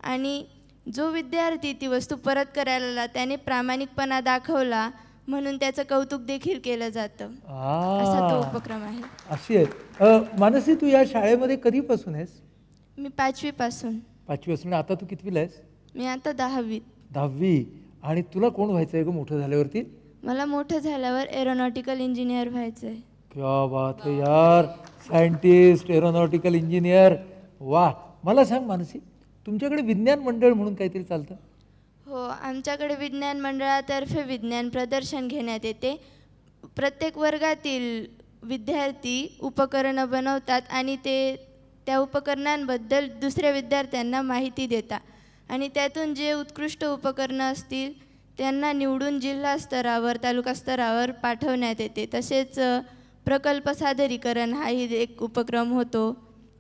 आणि जो विद्यार्थी ती वस्तू परत करायला आला त्याने प्रामाणिकपणा दाखवला म्हणून त्याचं कौतुक देखील केलं जातं. असा तो उपक्रम आहे. अशी आहे. मानसी, तू या शाळेमध्ये कधीपासून आहेस? मी 5वी पासून. 5वी पासून. आता तू कितवीला आहेस? मी आता 10वीत. 10वी. आणि तुला कोण व्हायचं आहे ग मोठं झाल्यावरती? मला मोठं झाल्यावर एरोनॉटिकल इंजिनियर व्हायचं आहे. क्या बात है यार, सायंटिस्ट, एरोनॉटिकल इंजिनियर, वा. मला सांग मानसी, तुमच्याकडे विज्ञान मंडळ म्हणून काहीतरी चालतं? हो, आमच्याकडे विज्ञान मंडळातर्फे विज्ञान प्रदर्शन घेण्यात येते. प्रत्येक वर्गातील विद्यार्थी उपकरणं बनवतात आणि त्या उपकरणांबद्दल दुसऱ्या विद्यार्थ्यांना माहिती देतात आणि त्यातून जे उत्कृष्ट उपकरणं असतील त्यांना निवडून जिल्हा स्तरावर तालुका स्तरावर पाठवण्यात येते. तसेच प्रकल्प सादरीकरण हाही एक उपक्रम होतो,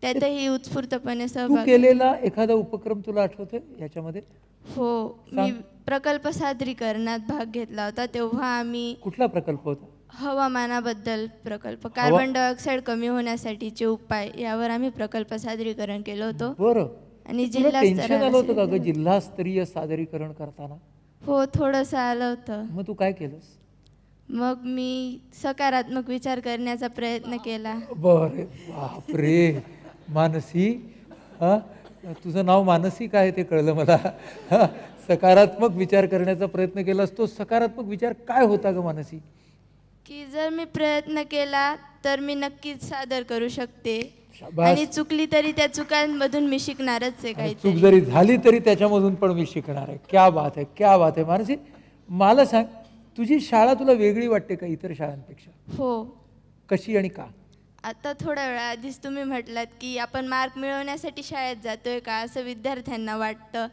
त्यातही उत्स्फूर्तपणे तू सहभाग. केलेला एखादा उपक्रम तुला आठवतोय याच्यामध्ये? हो, मी प्रकल्प सादरीकरणात भाग घेतला होता. तेव्हा आम्ही कुठला प्रकल्प होता? हवामानाबद्दल प्रकल्प, कार्बन डायऑक्साईड कमी होण्यासाठीचे उपाय, यावर आम्ही प्रकल्प सादरीकरण केलं होतं. बरं. आणि तुला जिल्हा टेन्शन आलं होतं का स्तरावर ग जिल्हास्तरीय सादरीकरण करताना? हो, थोडंसं आलं होतं. मग तू काय केलंस? मग मी सकारात्मक विचार करण्याचा प्रयत्न केला. बरे बापरे. मानसी, हा तुझं नाव मानसी काय ते कळलं मला. हा, सकारात्मक विचार करण्याचा प्रयत्न केलास. तो सकारात्मक विचार काय होता ग मानसी? की जर मी प्रयत्न केला तर मी नक्कीच सादर करू शकते शाबास. आणि चुकली तरी त्या चुकांमधून मी शिकणारच आहे चूक काहीतरी. जरी झाली तरी त्याच्यामधून पण मी शिकणार आहे. क्या बात आहे, क्या बात आहे. मानसी, मला सांग, तुझी शाळा तुला वेगळी वाटते का इतर शाळांपेक्षा? हो. कशी आणि का? आता थोड्या वेळा आधीच तुम्ही म्हटलात की आपण मार्क मिळवण्यासाठी शाळेत जातोय का, असं विद्यार्थ्यांना वाटतं.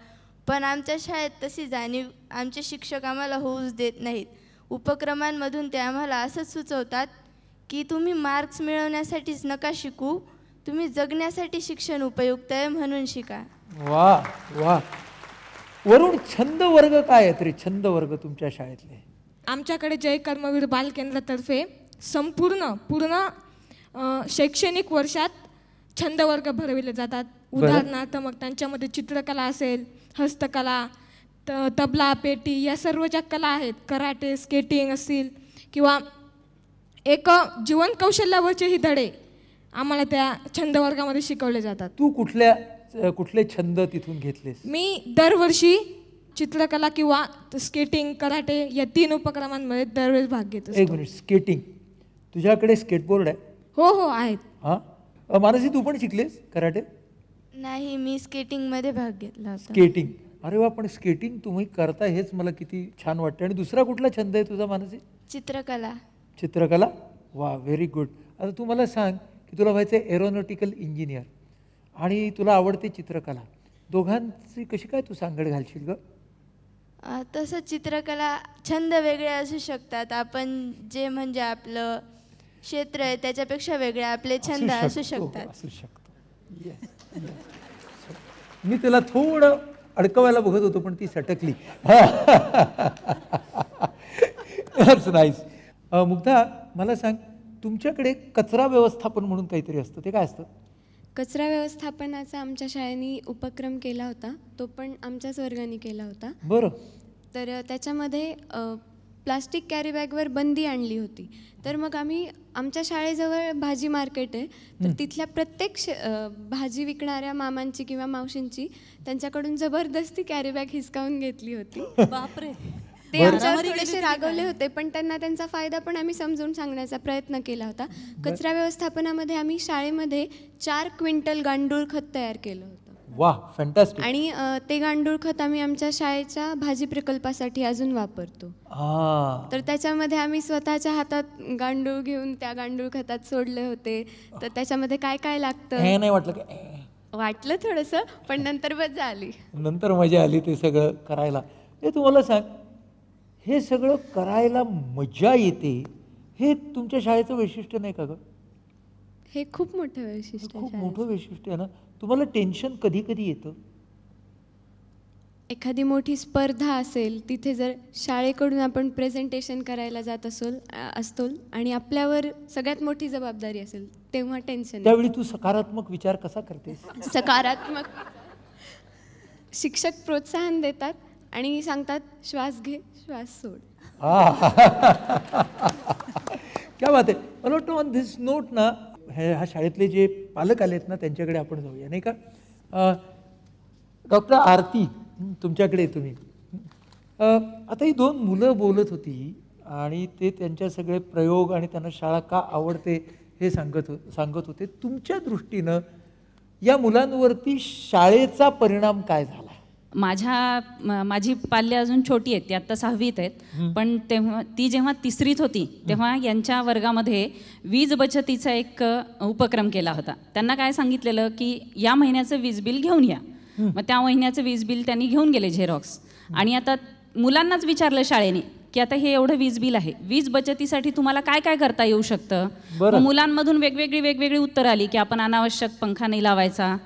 पण आमच्या शाळेत तशी जाणीव आमचे शिक्षक आम्हाला होऊच देत नाहीत. उपक्रमांमधून ते आम्हाला असंच सुचवतात की तुम्ही मार्क्स मिळवण्यासाठीच नका शिकू, तुम्ही जगण्यासाठी शिक्षण उपयुक्त आहे म्हणून शिका. वा वा. वरून छंद वर्ग काय आहेत रे? छंद वर्ग तुमच्या शाळेतले? आमच्याकडे जय कर्मवीर बाल केंद्रातर्फे पूर्ण शैक्षणिक वर्षात छंद वर्ग भरविले जातात. उदाहरणार्थ मग त्यांच्यामध्ये चित्रकला असेल, हस्तकला, तबला, पेटी, या सर्व ज्या कला आहेत, कराटे, स्केटिंग असतील किंवा एक जीवन कौशल्यावरचेही धडे आम्हाला त्या छंद वर्गामध्ये शिकवले जातात. तू कुठले छंद तिथून घेतलेस? मी दरवर्षी चित्रकला किंवा स्केटिंग, कराटे या 3 उपक्रमांमध्ये दरवेळेस भाग घेत असतो. एक मिनिट, स्केटिंग, तुझ्याकडे स्केटबोर्ड आहे? हो आहेत. हां, मानसी तू पण शिकलेस कराटे? नाही, मी स्केटिंगमध्ये भाग घेतला होता. स्केटिंग, अरे वा. पण स्केटिंग तुम्ही करता हेच मला किती छान वाटतं. आणि दुसरा कुठला छंद आहे तुझा मानसी? चित्रकला. चित्रकला, वा, व्हेरी गुड. आता तू मला सांग की तुला व्हायचं आहे एरोनॉटिकल इंजिनियर आणि तुला आवडते चित्रकला, दोघांची कशी काय तू सांगड घालशील ग? तसं चित्रकला छंद वेगळे असू शकतात. आपण जे म्हणजे आपलं क्षेत्र आहे त्याच्यापेक्षा वेगळे आपले छंद असू शकतात. असू शकतो. मी तुला थोडं अडकवायला बघत होतो पण ती सटकली. नाईस. मुग्धा, मला सांग, तुमच्याकडे कचरा व्यवस्थापन म्हणून काहीतरी असतं, ते काय असतं? कचरा व्यवस्थापनाचा आमच्या शाळेने उपक्रम केला होता, तो पण आमच्याच वर्गाने केला होता. बरं. तर त्याच्यामध्ये प्लास्टिक कॅरीबॅगवर बंदी आणली होती. तर मग आम्ही आमच्या शाळेजवळ भाजी मार्केट आहे, तर तिथल्या प्रत्येक भाजी विकणाऱ्या मामांची किंवा मावशींची त्यांच्याकडून जबरदस्ती कॅरीबॅग हिसकावून घेतली होती. बापरे. ते आमच्यावर थोडेसे रागवले होते, पण त्यांना त्यांचा फायदा पण आम्ही समजून सांगण्याचा प्रयत्न केला होता. कचरा व्यवस्थापनामध्ये आम्ही शाळेमध्ये 4 क्विंटल गांडूळ खत तयार केलं होतं. वा, फॅन्टास्टिक. आणि ते गांडूळ खत आम्ही आमच्या शाळेच्या भाजी प्रकल्पासाठी अजून वापरतो. तर त्याच्यामध्ये आम्ही स्वतःच्या हातात गांडूळ घेऊन त्या गांडूळ खतात सोडले होते. तर त्याच्यामध्ये काय काय लागतं नाही वाटलं का? वाटलं थोडंसं, पण नंतर मजा आली. नंतर मजा आली ते सगळं करायला. हे तुम्हाला सांग, हे सगळं करायला मजा येते, हे तुमच्या शाळेचं वैशिष्ट्य नाही का ग? हे खूप मोठं वैशिष्ट्य आहे. खूप मोठं वैशिष्ट्य आहे ना. तुम्हाला टेन्शन कधी कधी येतं? एखादी मोठी स्पर्धा असेल, तिथे जर शाळेकडून आपण प्रेझेंटेशन करायला जात असतो आणि आपल्यावर सगळ्यात मोठी जबाबदारी असेल, तेव्हा टेन्शन. त्यावेळी तू सकारात्मक विचार कसा करतेस? सकारात्मक. शिक्षक प्रोत्साहन देतात आणि सांगतात, श्वास घे, श्वास सोड. क्या बात आहे. मला वाटतं ऑन धिस नोट ना, ह्या शाळेतले जे पालक आलेत ना त्यांच्याकडे आपण जाऊया, नाही का? डॉक्टर आरती, तुमच्याकडे तुम्ही आता ही 2 मुलं बोलत होती आणि ते त्यांच्या सगळे प्रयोग आणि त्यांना शाळा का आवडते हे सांगत होते. तुमच्या दृष्टीनं या मुलांवरती शाळेचा परिणाम काय झाला? माझी पाल्य अजून छोटी आहेत, ती आत्ता 6वीत आहेत, पण ती जेव्हा 3रीत होती तेव्हा यांच्या वर्गामध्ये वीज बचतीचा एक उपक्रम केला होता. त्यांना काय सांगितलेलं की या महिन्याचं वीज बिल घेऊन या. मग त्या महिन्याचं वीज बिल त्यांनी घेऊन गेले झेरॉक्स. आणि आता मुलांनाच विचारलं शाळेने की आता हे एवढं वीज बिल आहे, वीज बचतीसाठी तुम्हाला काय काय करता येऊ शकतं. मुलांमधून वेगवेगळी उत्तरं आली की आपण अनावश्यक पंखा नाही लावायचा,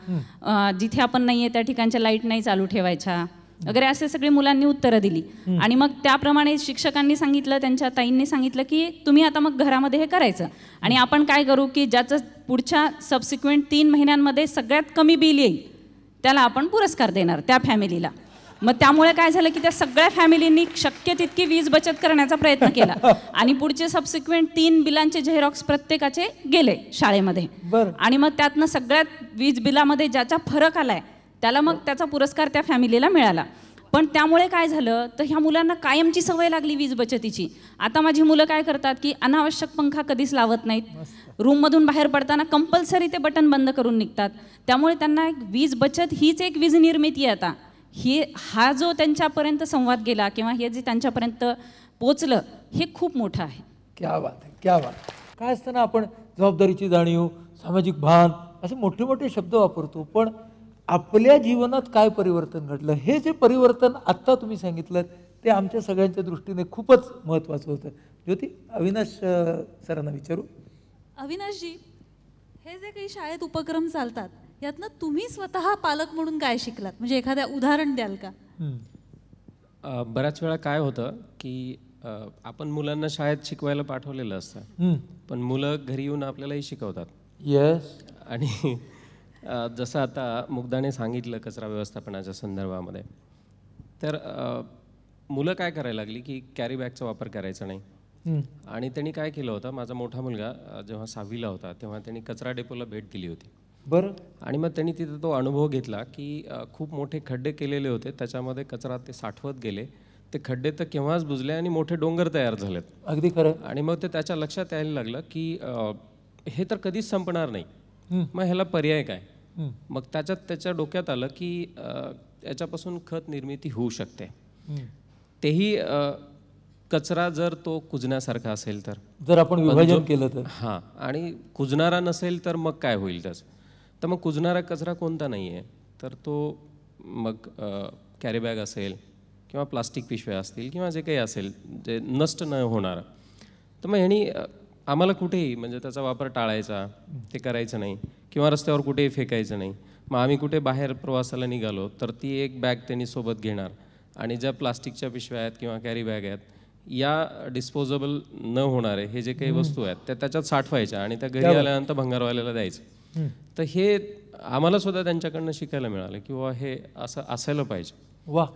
जिथे आपण नाही आहे त्या ठिकाणच्या लाईट नाही चालू ठेवायच्या वगैरे, असे सगळे मुलांनी उत्तरं दिली. आणि मग त्याप्रमाणे शिक्षकांनी सांगितलं, त्यांच्या ताईंनी सांगितलं की तुम्ही आता मग घरामध्ये हे करायचं आणि आपण काय करू की ज्याचं पुढच्या सबसिक्वेंट 3 महिन्यांमध्ये सगळ्यात कमी बिल येईल त्याला आपण पुरस्कार देणार त्या फॅमिलीला. मग त्यामुळे काय झालं की त्या सगळ्या फॅमिलींनी शक्य तितकी वीज बचत करण्याचा प्रयत्न केला आणि पुढचे सबसिक्वेंट 3 बिलांचे झेरॉक्स प्रत्येकाचे गेले शाळेमध्ये. आणि मग त्यातनं सगळ्यात वीज बिलामध्ये ज्याचा फरक आलाय त्याला मग त्याचा पुरस्कार त्या फॅमिलीला मिळाला. पण त्यामुळे काय झालं तर ह्या मुलांना कायमची सवय लागली वीज बचतीची. आता माझी मुलं काय करतात की अनावश्यक पंखा कधीच लावत नाहीत, रूममधून बाहेर पडताना कंपल्सरी ते बटन बंद करून निघतात. त्यामुळे त्यांना एक वीज बचत हीच एक वीज निर्मिती आहे आता. हा जो त्यांच्यापर्यंत संवाद गेला किंवा हे जे त्यांच्यापर्यंत पोचलं हे खूप मोठं आहे. क्या बात आहे, क्या बात. काय असतं ना, आपण जबाबदारीची जाणीव, सामाजिक भान असे मोठे मोठे शब्द वापरतो, पण आपल्या जीवनात काय परिवर्तन घडलं हे जे परिवर्तन आत्ता तुम्ही सांगितलं ते आमच्या सगळ्यांच्या दृष्टीने खूपच महत्त्वाचं होतं. ज्योती, अविनाश सरांना विचारू. अविनाशजी, हे जे काही शाळेत उपक्रम चालतात यातनं तुम्ही स्वतः पालक म्हणून काय शिकलात, म्हणजे एखाद्या उदाहरण द्याल का? बऱ्याच वेळा काय होतं की आपण मुलांना शाळेत शिकवायला पाठवलेलं असतं, पण मुलं घरी येऊन आपल्यालाही शिकवतात. येस. आणि जसं आता मुग्धाने सांगितलं कचरा व्यवस्थापनाच्या संदर्भामध्ये, तर मुलं काय करायला लागली की कॅरी बॅगचा वापर करायचा नाही. आणि त्यांनी काय केलं होतं, माझा मोठा मुलगा जेव्हा 6वीला होता तेव्हा त्यांनी कचरा डेपोला भेट दिली होती. बरं. आणि मग त्यांनी तिथे तो अनुभव घेतला की खूप मोठे खड्डे केलेले होते, त्याच्यामध्ये कचरा ते साठवत गेले, ते खड्डे तर केव्हाच बुजले आणि मोठे डोंगर तयार झालेत. अगदी खरं. आणि मग ते त्याच्या लक्षात यायला लागलं की हे तर कधीच संपणार नाही, मग ह्याला पर्याय काय. मग त्याच्या डोक्यात आलं की याच्यापासून खत निर्मिती होऊ शकते, तेही कचरा जर तो कुजण्यासारखा असेल तर, जर आपण विभाजन केलं तर. हां, आणि कुजणारा नसेल तर मग काय होईल त्याचं. तर मग कुजणारा कचरा कोणता नाही आहे, तर तो मग कॅरी बॅग असेल किंवा प्लास्टिक पिशव्या असतील किंवा जे काही असेल जे नष्ट न होणार. तर मग ह्यानी आम्हाला कुठेही म्हणजे त्याचा वापर टाळायचा, ते करायचं नाही किंवा रस्त्यावर कुठेही फेकायचं नाही. मग आम्ही कुठे बाहेर प्रवासाला निघालो तर ती एक बॅग त्यांनी सोबत घेणार आणि ज्या प्लास्टिकच्या पिशव्या आहेत किंवा कॅरी बॅग आहेत या डिस्पोजेबल न होणारे हे जे काही वस्तू आहेत त्या त्याच्यात साठवायच्या आणि त्या घरी आल्यानंतर भंगारवाल्याला द्यायचं. तर हे आम्हाला सुद्धा त्यांच्याकडनं शिकायला मिळालं की बाबा हे असं असायला पाहिजे.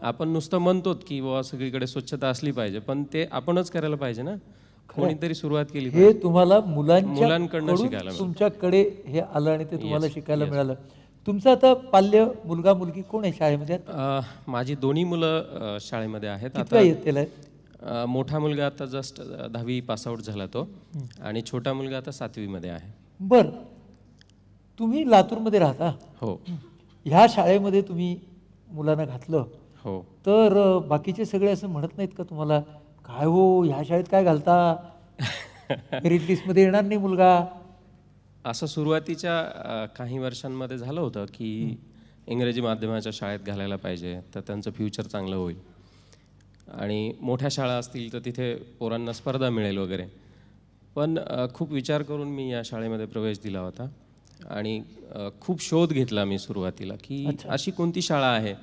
आपण नुसतं म्हणतो की बाबा सगळीकडे स्वच्छता असली पाहिजे, पण ते आपणच करायला पाहिजे ना, कोणीतरी सुरुवात केली. हे तुम्हाला मुलांकडनं शिकायला, तुमच्याकडे हे आलं आणि ते तुम्हाला शिकायला मिळालं. तुमचं आता पाल्य मुलगा मुलगी कोण आहे शाळेमध्ये? माझी दोन्ही मुलं शाळेमध्ये आहेत. आता मोठा मुलगा आता जस्ट 10वी पासआउट झाला तो, आणि छोटा मुलगा आता 7वीमध्ये आहे. बरं, तुम्ही लातूरमध्ये राहता? हो. ह्या शाळेमध्ये तुम्ही मुलांना घातलं? हो. तर बाकीचे सगळे असं म्हणत नाहीत का तुम्हाला, काय हो ह्या शाळेत काय घालता, मेरिट लिस्टमध्ये येणार नाही मुलगा? असं सुरुवातीच्या काही वर्षांमध्ये झालं होतं की इंग्रजी माध्यमाच्या शाळेत घालायला पाहिजे, तर त्यांचं फ्युचर चांगलं होईल आणि मोठ्या शाळा असतील तर तिथे पोरांना स्पर्धा मिळेल वगैरे. पण खूप विचार करून मी या शाळेमध्ये प्रवेश दिला होता आणि खूप शोध घेतला मी सुरुवातीला की अशी कोणती शाळा आहे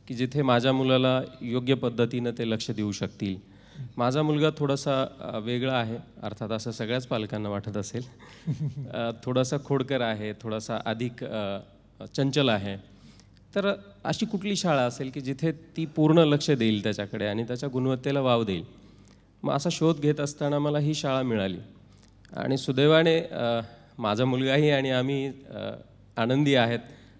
की जिथे माझ्या मुलाला योग्य पद्धतीनं ते लक्ष देऊ शकतील. माझा मुलगा थोडासा वेगळा आहे, अर्थात असं सगळ्याच पालकांना वाटत असेल. थोडासा खोडकर आहे, थोडासा अधिक चंचल आहे. तर अशी कुठली शाळा असेल की जिथे ती पूर्ण लक्ष देईल त्याच्याकडे आणि त्याच्या गुणवत्तेला वाव देईल. मग असा शोध घेत असताना मला ही शाळा मिळाली आणि सुदैवाने माझा मुलगाही आणि आम्ही आनंदी आहेत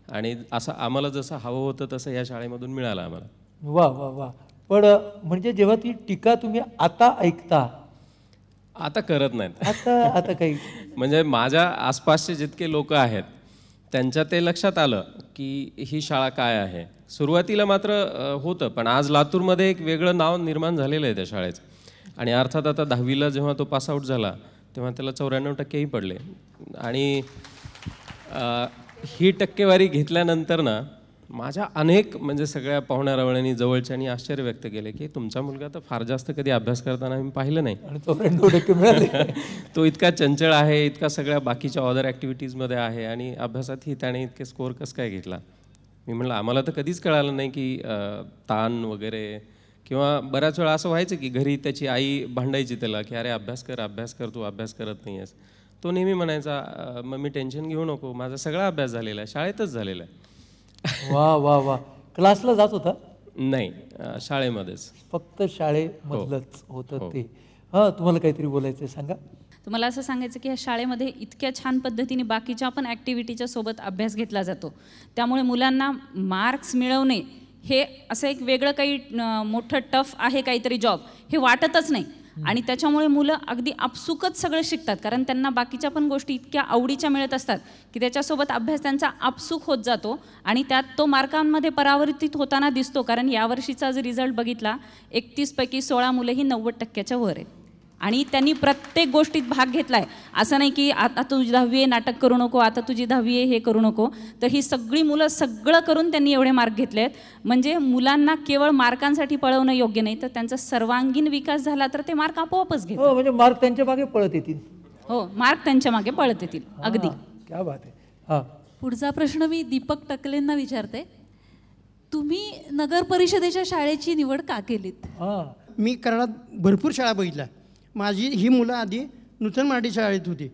आणि असं आम्हाला जसं हवं होतं तसं या शाळेमधून मिळालं आम्हाला. वा वा वा. पण म्हणजे जेव्हा ती टीका तुम्ही आता ऐकता, आता करत नाहीत आता काही म्हणजे माझ्या आसपासचे जितके लोक आहेत त्यांच्या ते लक्षात आलं की ही शाळा काय आहे. सुरुवातीला मात्र होतं, पण आज लातूरमध्ये एक वेगळं नाव निर्माण झालेलं आहे त्या शाळेचं. आणि अर्थात आता 10वीला जेव्हा तो पासआउट झाला तेव्हा त्याला 94% पडले. आणि ही टक्केवारी घेतल्यानंतर ना माझ्या अनेक म्हणजे सगळ्या पाहुण्यारावळ्यांनी जवळच्यांनी आश्चर्य व्यक्त केले की तुमचा मुलगा तर फार जास्त कधी अभ्यास करताना मी पाहिलं नाही. आणि 94% मिळाले. तो इतका चंचळ आहे, इतका सगळ्या बाकीच्या अदर ॲक्टिव्हिटीजमध्ये आहे आणि अभ्यासातही त्याने इतके स्कोअर कसं काय घेतला. मी म्हटलं आम्हाला तर कधीच कळालं नाही की ताण वगैरे, किंवा बऱ्याच वेळा असं व्हायचं की घरी त्याची आई भांडायची त्याला की अरे अभ्यास कर, तू अभ्यास करत नाही आहेस. तो नेहमी म्हणायचा मम्मी टेन्शन घेऊ नको, माझा सगळा अभ्यास झालेला आहे, शाळेतच झालेला आहे. वा वा वा. क्लासला जात होता? नाही, शाळेमध्येच. फक्त शाळेमधलंच होतं ते. हां, तुम्हाला काहीतरी बोलायचं आहे, सांगा. तुम्हाला असं सांगायचं की ह्या शाळेमध्ये इतक्या छान पद्धतीने बाकीच्या पण ॲक्टिव्हिटीच्या सोबत अभ्यास घेतला जातो. त्यामुळे मुलांना मार्क्स मिळवणे हे असं एक वेगळं काही मोठं टफ आहे काहीतरी जॉब हे वाटतच नाही. आणि त्याच्यामुळे मुलं अगदी आपसुकच सगळं शिकतात, कारण त्यांना बाकीच्या पण गोष्टी इतक्या आवडीच्या मिळत असतात की त्याच्यासोबत अभ्यास त्यांचा आपसुक होत जातो आणि त्यात तो मार्कांमध्ये परावर्तित होताना दिसतो. कारण यावर्षीचा जर रिझल्ट बघितला 31 पैकी 16 मुलंही 90% वर आहेत आणि त्यांनी प्रत्येक गोष्टीत भाग घेतला आहे. असं नाही की आता तुझी 10वी आहे नाटक करू नको, आता तुझी 10वी आहे हे करू नको. तर ही सगळी मुलं सगळं करून त्यांनी एवढे मार्क घेतले आहेत. म्हणजे मुलांना केवळ मार्कांसाठी पळवणं योग्य नाही, तर त्यांचा सर्वांगीण विकास झाला तर ते मार्क आपोआपच घेतात. हो, म्हणजे मार्क त्यांच्या मागे पळत येतील. हो, मार्क त्यांच्या मागे पळत येतील. अगदी. क्या बात आहे. हां, पुढचा प्रश्न मी दीपक टकलेंना विचारते. तुम्ही नगर परिषदेच्या शाळेची निवड का केलीत? हां. मी कराडात भरपूर शाळा बघितल्या. माझी ही मुलं आधी नूतन मराठी शाळेत होती,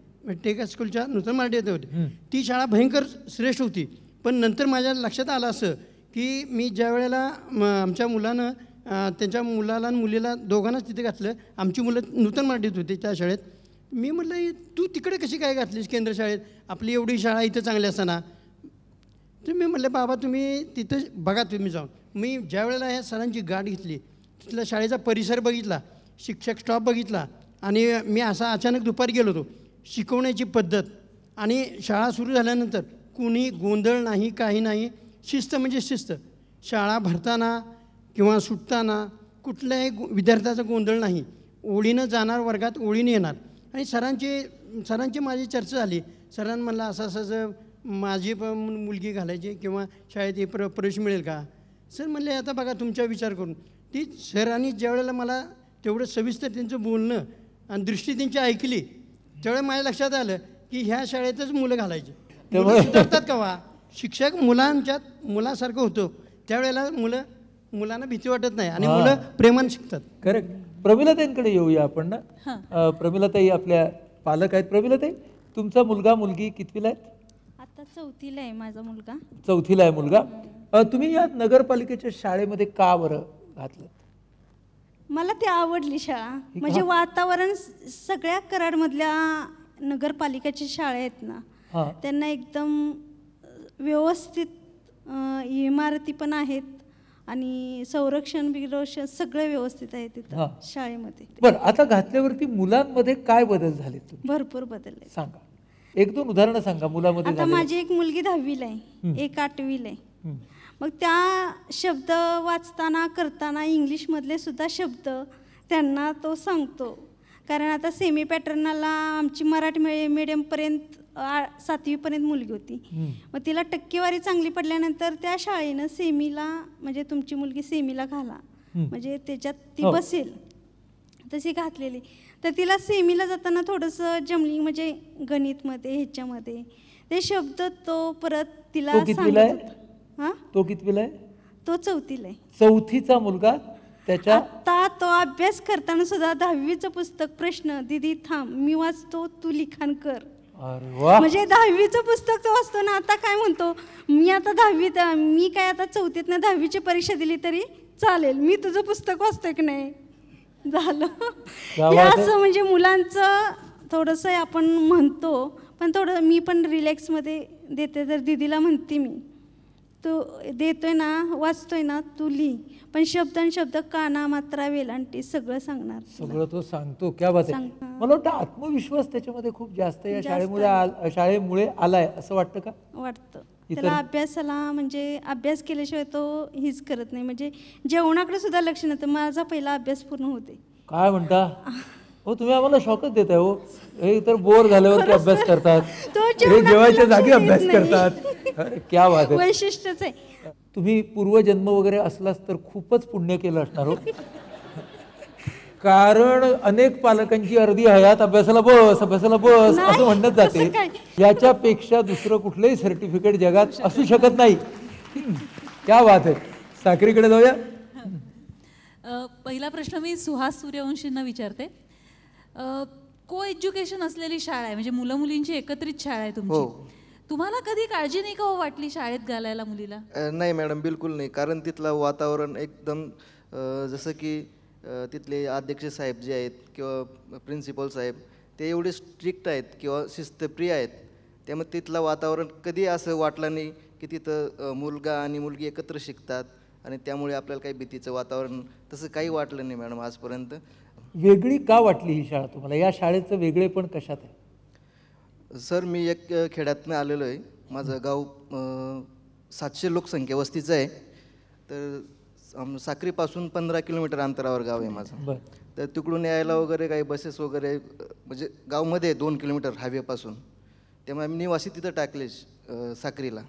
टेक स्कूलच्या नूतन मराठीत होती. ती शाळा भयंकर श्रेष्ठ होती. पण नंतर माझ्या लक्षात आलं असं की मी ज्या वेळेला आमच्या मुलानं त्यांच्या मुलाला आणि मुलीला दोघांनाच तिथे घातलं, आमची मुलं नूतन मराठीत होती त्या शाळेत. मी म्हटलं तू तिकडे कशी काय घातलीस केंद्र शाळेत, आपली एवढी शाळा इथं चांगली असताना. तर मी म्हटलं बाबा तुम्ही तिथं बघा तुम्ही जाऊन. मी ज्या वेळेला ह्या सरांची गाठ घेतली, तिथला शाळेचा परिसर बघितला, शिक्षक स्टॉप बघितला आणि मी असा अचानक दुपारी गेलो होतो. शिकवण्याची पद्धत आणि शाळा सुरू झाल्यानंतर कुणी गोंधळ नाही, काही नाही. शिस्त म्हणजे शिस्त. शाळा भरताना किंवा सुटताना कुठल्याही विद्यार्थ्याचा गोंधळ नाही. ओळीनं जाणार, वर्गात ओळीनं येणार. आणि सरांची माझी चर्चा झाली. सरांनी म्हणलं असं माझी मुलगी घालायची किंवा शाळेत प्रवेश मिळेल का. सर म्हणले आता बघा तुमचा विचार करून. ती सरांनी ज्यावेळेला मला तेवढं सविस्तर त्यांचं बोलणं आणि दृष्टी त्यांची ऐकली त्यावेळेला माझ्या लक्षात आलं की ह्या शाळेतच मुलं घालायची. मुलं सुधारतात का वा. शिक्षक मुलासारखं होतो त्यावेळेला मुलांना भीती वाटत नाही आणि मुलं प्रेमाने शिकतात. करेक्ट. प्रमिलाताईंकडे येऊया आपण ना. प्रमिलाताई आपल्या पालक आहेत. प्रमिलाताई, तुमचा मुलगा मुलगी कितवीला आहेत? आता 4थीला आहे माझा मुलगा. 4थीला आहे मुलगा. तुम्ही या नगरपालिकेच्या शाळेमध्ये का बरं घातलं? मला ती आवडली शाळा. म्हणजे वातावरण सगळ्या कराडमधल्या नगरपालिकेच्या शाळा आहेत ना त्यांना एकदम व्यवस्थित इमारती पण आहेत आणि संरक्षण बिरक्षण सगळं व्यवस्थित आहे तिथं शाळेमध्ये. बरं, आता घातल्यावरती मुलांमध्ये काय बदल झाले? भरपूर बदल आहे. सांगा, 1-2 उदाहरणं सांगा मुलामध्ये. आता माझी एक मुलगी 10वीला आहे, एक 8वीला आहे. मग त्या शब्द वाचताना करताना इंग्लिशमधले सुद्धा शब्द त्यांना तो सांगतो. कारण आता सेमी पॅटर्नला आमची मराठी मीडियमपर्यंत 7वीपर्यंत मुलगी होती. मग तिला टक्केवारी चांगली पडल्यानंतर त्या शाळेनं सेमीला, म्हणजे तुमची मुलगी सेमीला घाला म्हणजे त्याच्यात ती बसेल तशी घातलेली. तर तिला सेमीला जाताना थोडंसं जमलिंग म्हणजे गणितमध्ये ह्याच्यामध्ये ते शब्द तो परत तिला सांगत. तो कितवीला आहे? तो 4थीला आहे. 4थीचा मुलगा. त्याच्या आता तो अभ्यास करताना सुद्धा 10वीचं पुस्तक प्रश्न दीदी थांब मी वाचतो तू लिखाण कर. म्हणजे 10वीचं पुस्तक तो वाचतो ना. आता काय म्हणतो मी आता 10वीत, मी काय आता 4थीत ना 10वीची परीक्षा दिली तरी चालेल, मी तुझं पुस्तक वाचतोय की नाही झालं. हे असं म्हणजे मुलांचं थोडंसं आपण म्हणतो पण थोडं मी पण रिलॅक्समध्ये देते. तर दीदीला म्हणते मी तू देतोय ना वाचतोय ना तू लिही, पण शब्द काना मात्रा वेलांटी सगळं सांगणार. सगळं तो सांगतो. क्या बात आहे. मला वाटतं आत्मविश्वास त्याच्यामध्ये खूप जास्त या शाळेमुळे आलाय असं वाटतं का? वाटतं. त्याला अभ्यासाला म्हणजे अभ्यास केल्याशिवाय तो हीच करत नाही, म्हणजे जेवणाकडे सुद्धा लक्ष नव्हतं. माझा पहिला अभ्यास पूर्ण होते. काय म्हणता हो, तुम्ही आम्हाला शॉकच देताय हो. हे इतर बोर झाल्यावरती अभ्यास करतात, हे जेवायच्या जागी अभ्यास करतात. अरे क्या बात आहे, वैशिष्ट्यच आहे. तुम्ही पूर्वजन्म वगैरे असलाच तर खूपच पुण्य केलं असणार हो. कारण अनेक पालकांची अर्धी हयात अभ्यासाला बस असं म्हणत जाते. याच्यापेक्षा दुसरं कुठलंही सर्टिफिकेट जगात असू शकत नाही. क्या बात आहे. साखरीकडे जाऊया. पहिला प्रश्न मी सुहास सूर्यवंशींना विचारते. को एज्युकेशन असलेली शाळा आहे, म्हणजे मुलं मुलींची एकत्रित शाळा आहे तुमची. तुम्हाला कधी काळजी नाही का हो वाटली शाळेत घालायला मुलीला? नाही मॅडम, बिलकुल नाही. कारण तिथलं वातावरण एकदम जसं की तिथले अध्यक्ष साहेब जे आहेत किंवा प्रिन्सिपल साहेब ते एवढे स्ट्रिक्ट आहेत किंवा शिस्तप्रिय आहेत. त्यामुळे तिथलं वातावरण कधी असं वाटलं नाही की तिथं मुलगा आणि मुलगी एकत्र शिकतात आणि त्यामुळे आपल्याला काही भीतीचं वातावरण तसं काही वाटलं नाही मॅडम आजपर्यंत. वेगळी का वाटली ही शाळा तुम्हाला? या शाळेचं वेगळेपण कशात आहे? सर, मी एक खेड्यातनं आलेलो आहे. माझं गाव 700 लोकसंख्या वस्तीचं आहे. तर साक्रीपासून 15 किलोमीटर अंतरावर गाव आहे माझं. तर तिकडून यायला वगैरे काही बसेस वगैरे म्हणजे गावमध्ये 2 किलोमीटर हायवेपासून. त्यामुळे आम्ही निवासी तिथं टाकले साक्रीला.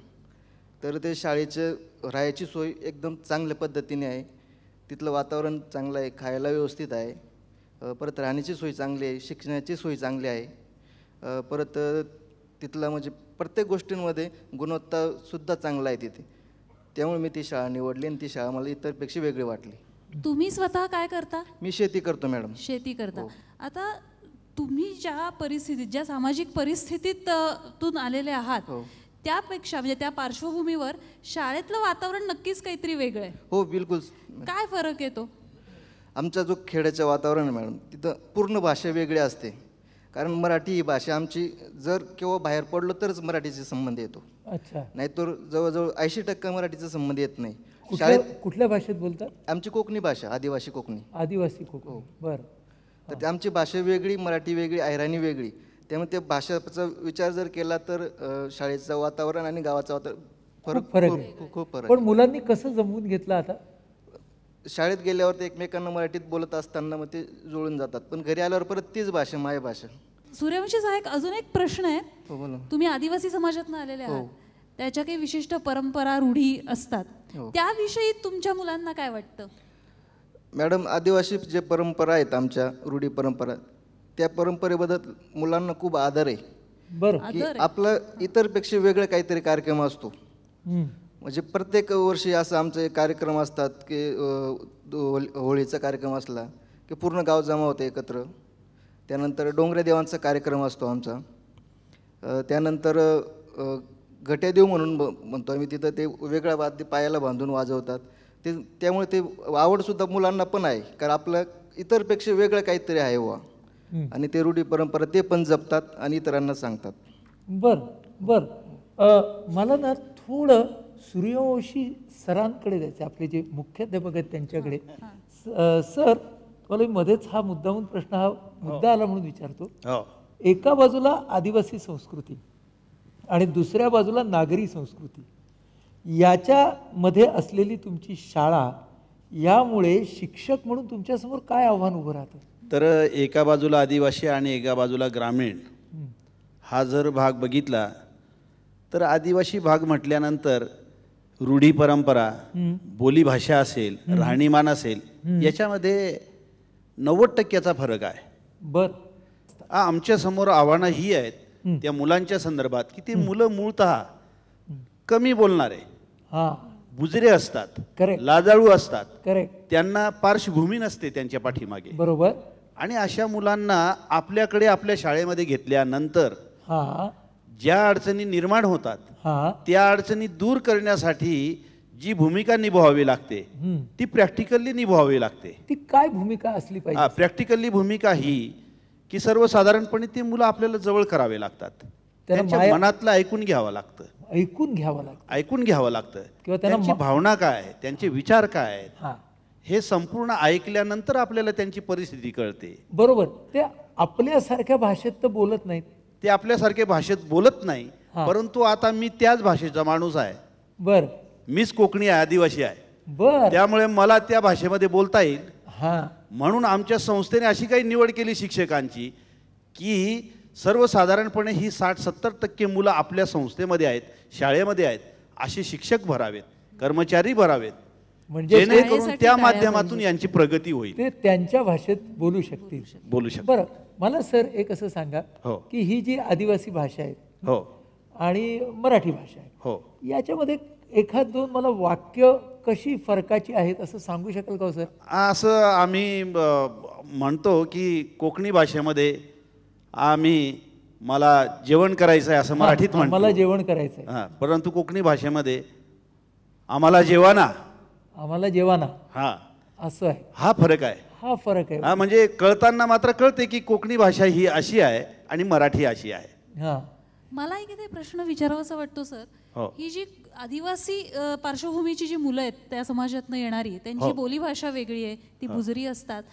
तर ते शाळेचं राहायची सोय एकदम चांगल्या पद्धतीने आहे. तिथलं वातावरण चांगलं आहे, खायला व्यवस्थित आहे, परत राहण्याची सोय चांगली आहे, शिक्षणाची सोय चांगली आहे, परत तिथला म्हणजे प्रत्येक गोष्टींमध्ये गुणवत्तासुद्धा चांगला आहे तिथे. त्यामुळे मी ती शाळा निवडली आणि ती शाळा मला इतरपेक्षा वेगळी वाटली. तुम्ही स्वतः काय करता? मी शेती करतो मॅडम. शेती करता. आता तुम्ही ज्या परिस्थितीत, ज्या सामाजिक परिस्थितीत तून आलेले आहात त्यापेक्षा म्हणजे त्या पार्श्वभूमीवर शाळेतलं वातावरण नक्कीच काहीतरी वेगळं आहे. हो बिलकुल. काय फरक येतो? आमचा जो खेड्याचं वातावरण आहे मॅडम, तिथं पूर्ण भाषा वेगळी असते. कारण मराठी ही भाषा आमची जर केव्हा बाहेर पडलो तरच मराठीचा संबंध येतो. अच्छा. नाहीतर जवळजवळ 80% मराठीचा संबंध येत नाही. कुठल्या भाषेत बोलतात? आमची कोकणी भाषा, आदिवासी कोकणी. आदिवासी कोकणी. बरं. तर आमची भाषा वेगळी, मराठी वेगळी, अहिराणी वेगळी. त्यामुळे त्या भाषेचा विचार जर केला तर शाळेचं वातावरण आणि गावाचं वातावरण फरक आहे. खूप फरक. पण मुलांनी कसं जमवून घेतलं? आता शाळेत गेल्यावर ते एकमेकांना मराठीत बोलत असताना मग ते जुळून जातात, पण घरी आल्यावर परत तीच भाषा, मायभाषा. सूर्यवंशी साहेब, अजून एक प्रश्न आहे. बोला. तुम्ही आदिवासी समाजातून आलेले आहात, त्याच्या काही विशिष्ट परंपरा रूढी असतात, त्याविषयी तुमच्या मुलांना काय वाटतं? मॅडम, आदिवासी जे परंपरा आहेत आमच्या रूढी परंपरा, त्या परंपरेबद्दल मुलांना खूप आदर आहे. बरं. की आपलं इतरपेक्षा वेगळं काहीतरी कार्यक्रम असतो. म्हणजे प्रत्येक वर्षी असं आमचे कार्यक्रम असतात की होळीचा कार्यक्रम असला की पूर्ण गाव जमा होते एकत्र. त्यानंतर डोंगरे देवांचा कार्यक्रम असतो आमचा. त्यानंतर घट्यादेव म्हणून म्हणतो आम्ही, तिथं ते वेगळा वाद्य पायाला बांधून वाजवतात. ते त्यामुळे ते आवडसुद्धा मुलांना पण आहे, कारण आपलं इतरपेक्षा वेगळं काहीतरी आहे वा. आणि ते रूढी परंपरा ते पण जपतात आणि इतरांना सांगतात. बरं बरं. मला ना थोडं सूर्यवंशी सरांकडे जायचं, आपले जे मुख्याध्यापक आहेत त्यांच्याकडे. सर, मला मध्येच हा मुद्दाहून प्रश्न, हा मुद्दा आला म्हणून विचारतो. एका बाजूला आदिवासी संस्कृती आणि दुसऱ्या बाजूला नागरी संस्कृती, याच्यामध्ये असलेली तुमची शाळा, यामुळे शिक्षक म्हणून तुमच्यासमोर काय आव्हान उभं राहतं? तर एका बाजूला आदिवासी आणि एका बाजूला ग्रामीण हा जर भाग बघितला तर आदिवासी भाग म्हटल्यानंतर रूढी परंपरा, बोलीभाषा असेल, राहणीमान असेल, याच्यामध्ये 90% फरक आहे. बर. आमच्या समोर आव्हानं ही आहेत त्या मुलांच्या संदर्भात की ती मुलं मूळतः कमी बोलणारे, बुजरे असतात, लाजाळू असतात, त्यांना पार्श्वभूमी नसते त्यांच्या पाठीमागे. बरोबर. आणि अशा मुलांना आपल्याकडे आपल्या शाळेमध्ये घेतल्यानंतर ज्या अडचणी निर्माण होतात त्या अडचणी दूर करण्यासाठी जी भूमिका निभावावी लागते ती प्रॅक्टिकली निभावावी लागते. ती काय भूमिका असली पाहिजे? प्रॅक्टिकली भूमिका ही की सर्वसाधारणपणे ती मुलं आपल्याला जवळ करावे लागतात, त्यांच्या मनातलं ऐकून घ्यावं लागतं, ऐकून घ्यावं लागतं किंवा त्यांची भावना काय आहे, त्यांचे विचार काय आहेत, हे संपूर्ण ऐकल्यानंतर आपल्याला त्यांची परिस्थिती कळते. बरोबर. ते आपल्यासारख्या भाषेत तर बोलत नाहीत, ते आपल्यासारख्या भाषेत बोलत नाही परंतु आता मी त्याच भाषेचा माणूस आहे. बर. मीच कोकणी आहे, आदिवासी आहे. बर. त्यामुळे मला त्या भाषेमध्ये बोलता येईल. हा. म्हणून आमच्या संस्थेने अशी काही निवड केली शिक्षकांची की सर्वसाधारणपणे ही 60-70% मुलं आपल्या संस्थेमध्ये आहेत, शाळेमध्ये आहेत, असे शिक्षक भरावेत, कर्मचारी भरावेत, म्हणजे जेणेकरून त्या माध्यमातून यांची प्रगती होईल. ते त्यांच्या भाषेत बोलू शकतील. बरं, मला सर एक असं सांगा की ही जी आदिवासी भाषा आहे हो आणि मराठी भाषा आहे हो, याच्यामध्ये एखाद दोन मला वाक्य कशी फरकाची आहेत असं सांगू शकाल का सर? असं आम्ही म्हणतो की कोकणी भाषेमध्ये मला जेवण करायचं आहे असं मराठीत म्हणतो. मला जेवण करायचं आहे. हां, परंतु कोकणी भाषेमध्ये आम्हाला जेवाना. आम्हाला जेवाना. हां, असं आहे. हा फरक आहे. हा फरक आहे. हा, म्हणजे कळताना मात्र कळते की कोकणी भाषा ही अशी आहे आणि मराठी अशी आहे. हां, मला एक इथे प्रश्न विचारावासा वाटतो सर. ही जी आदिवासी पार्श्वभूमीची जी मुलं आहेत त्या समाजातनं येणारी, त्यांची बोलीभाषा वेगळी आहे, ती बुजरी असतात,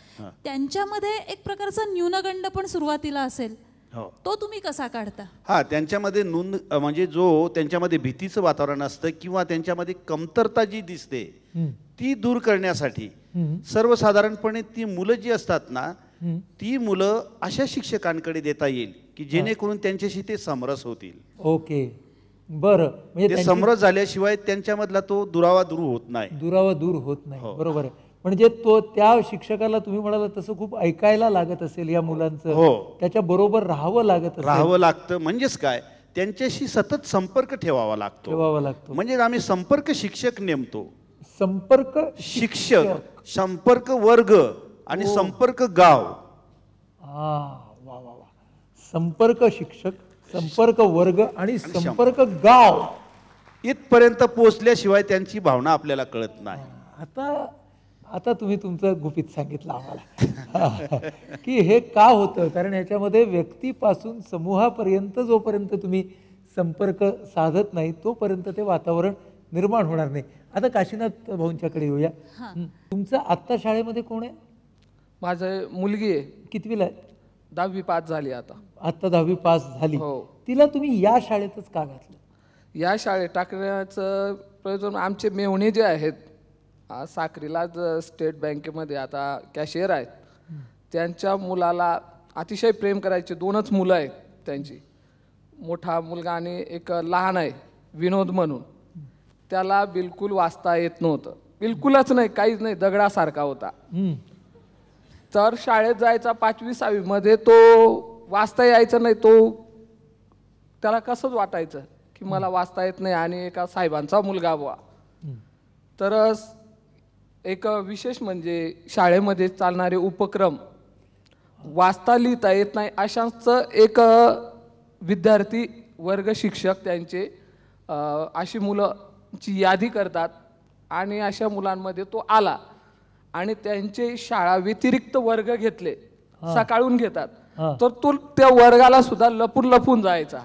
त्यांच्यामध्ये एक प्रकारचा न्यूनगंड पण सुरुवातीला असेल, तो तुम्ही कसा काढता? हा, त्यांच्यामध्ये म्हणजे जो त्यांच्यामध्ये भीतीचं वातावरण असतं किंवा त्यांच्यामध्ये कमतरता जी दिसते ती दूर करण्यासाठी सर्वसाधारणपणे ती मुलं जी असतात ना, ती मुलं अशा शिक्षकांकडे देता येईल की जेणेकरून त्यांच्याशी ते समरस होतील. ओके, बरं. म्हणजे ते समरस झाल्याशिवाय त्यांच्यामधला तो दुरावा दूर होत नाही. दुरावा दूर होत नाही. बरोबर आहे. म्हणजे त्या शिक्षकाला तुम्ही म्हणाला तसं खूप ऐकायला लागत असेल या मुलांचं. हो, त्याच्या बरोबर राहावं लागतं. म्हणजेच काय, त्यांच्याशी सतत संपर्क ठेवावा लागतो. म्हणजे आम्ही संपर्क शिक्षक नेमतो. संपर्क शिक्षक, संपर्क वर्ग आणि संपर्क गाव. वा वा वा. संपर्क शिक्षक, संपर्क वर्ग आणि संपर्क गाव इथपर्यंत पोहोचल्याशिवाय त्यांची भावना आपल्याला कळत नाही. आता तुम्ही तुमचं गुपित सांगितलं आम्हाला की हे का होतं. कारण याच्यामध्ये व्यक्तीपासून समूहापर्यंत जोपर्यंत तुम्ही संपर्क साधत नाही तोपर्यंत ते वातावरण निर्माण होणार नाही. आता काशीनाथ भाऊंच्याकडे येऊया. तुमचं आत्ता शाळेमध्ये कोण आहे? माझं मुलगी आहे. कितवीला आहे? 10वी पास झाली. आता 10वी पास झाली. तिला तुम्ही या शाळेतच का घातलं? या शाळेत टाकण्याचं प्रयोजन, आमचे मेहुणे जे आहेत साक्रीलाच स्टेट बँकेमध्ये आता कॅशियर आहेत, त्यांच्या मुलाला अतिशय प्रेम करायचे. 2च मुलं आहेत त्यांची, मोठा मुलगा आणि एक लहान आहे विनोद म्हणून. त्याला बिलकुल वाचता येत नव्हतं, बिलकुलच नाही, काहीच नाही, दगडासारखा होता. तर शाळेत जायचा 5वी-6वी मध्ये, तो वाचता यायचं नाही. त्याला कसंच वाटायचं की मला वाचता येत नाही आणि एका साहेबांचा मुलगा बुवा. तर एक विशेष म्हणजे शाळेमध्ये चालणारे उपक्रम, वाचता लिहिता येत नाही अशांचं एक विद्यार्थी वर्ग शिक्षक त्यांचे अशी मुलांची यादी करतात आणि अशा मुलांमध्ये तो आला आणि त्यांचे शाळा व्यतिरिक्त वर्ग घेतले, सकाळून घेतात. तर तो त्या वर्गाला सुद्धा लपून लपून जायचा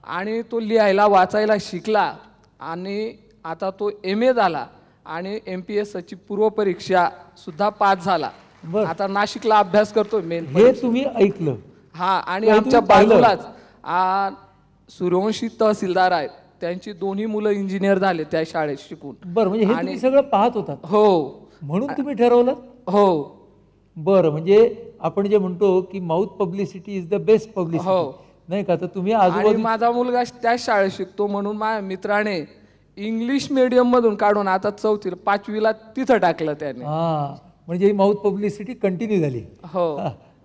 आणि तो लिहायला वाचायला शिकला आणि आता तो MA झाला आणि MPSC पूर्वपरीक्षा सुद्धा पास झाला. आता नाशिकला अभ्यास करतो. हे तुम्ही ऐकलं? हा, आणि आमच्या बाजूलाच सूर्यवंशी तहसीलदार आहेत, त्यांची 2ही मुलं इंजिनियर झाले त्या शाळेत शिकून. बरं, म्हणजे हे तुम्ही सगळं पाहत होतात? हो. म्हणून तुम्ही ठरवलं? हो. बरं, म्हणजे आपण जे म्हणतो की mouth publicity is the best publicity, नाही का? तर तुम्ही आणि माझा मुलगा त्याच शाळेत शिकतो म्हणून माझ्या मित्राने इंग्लिश मीडियम मधून काढून आता 4थीला 5वीला तिथं टाकलं त्याने. म्हणजे ही माउथ पब्लिसिटी कंटिन्यू झाली. हो.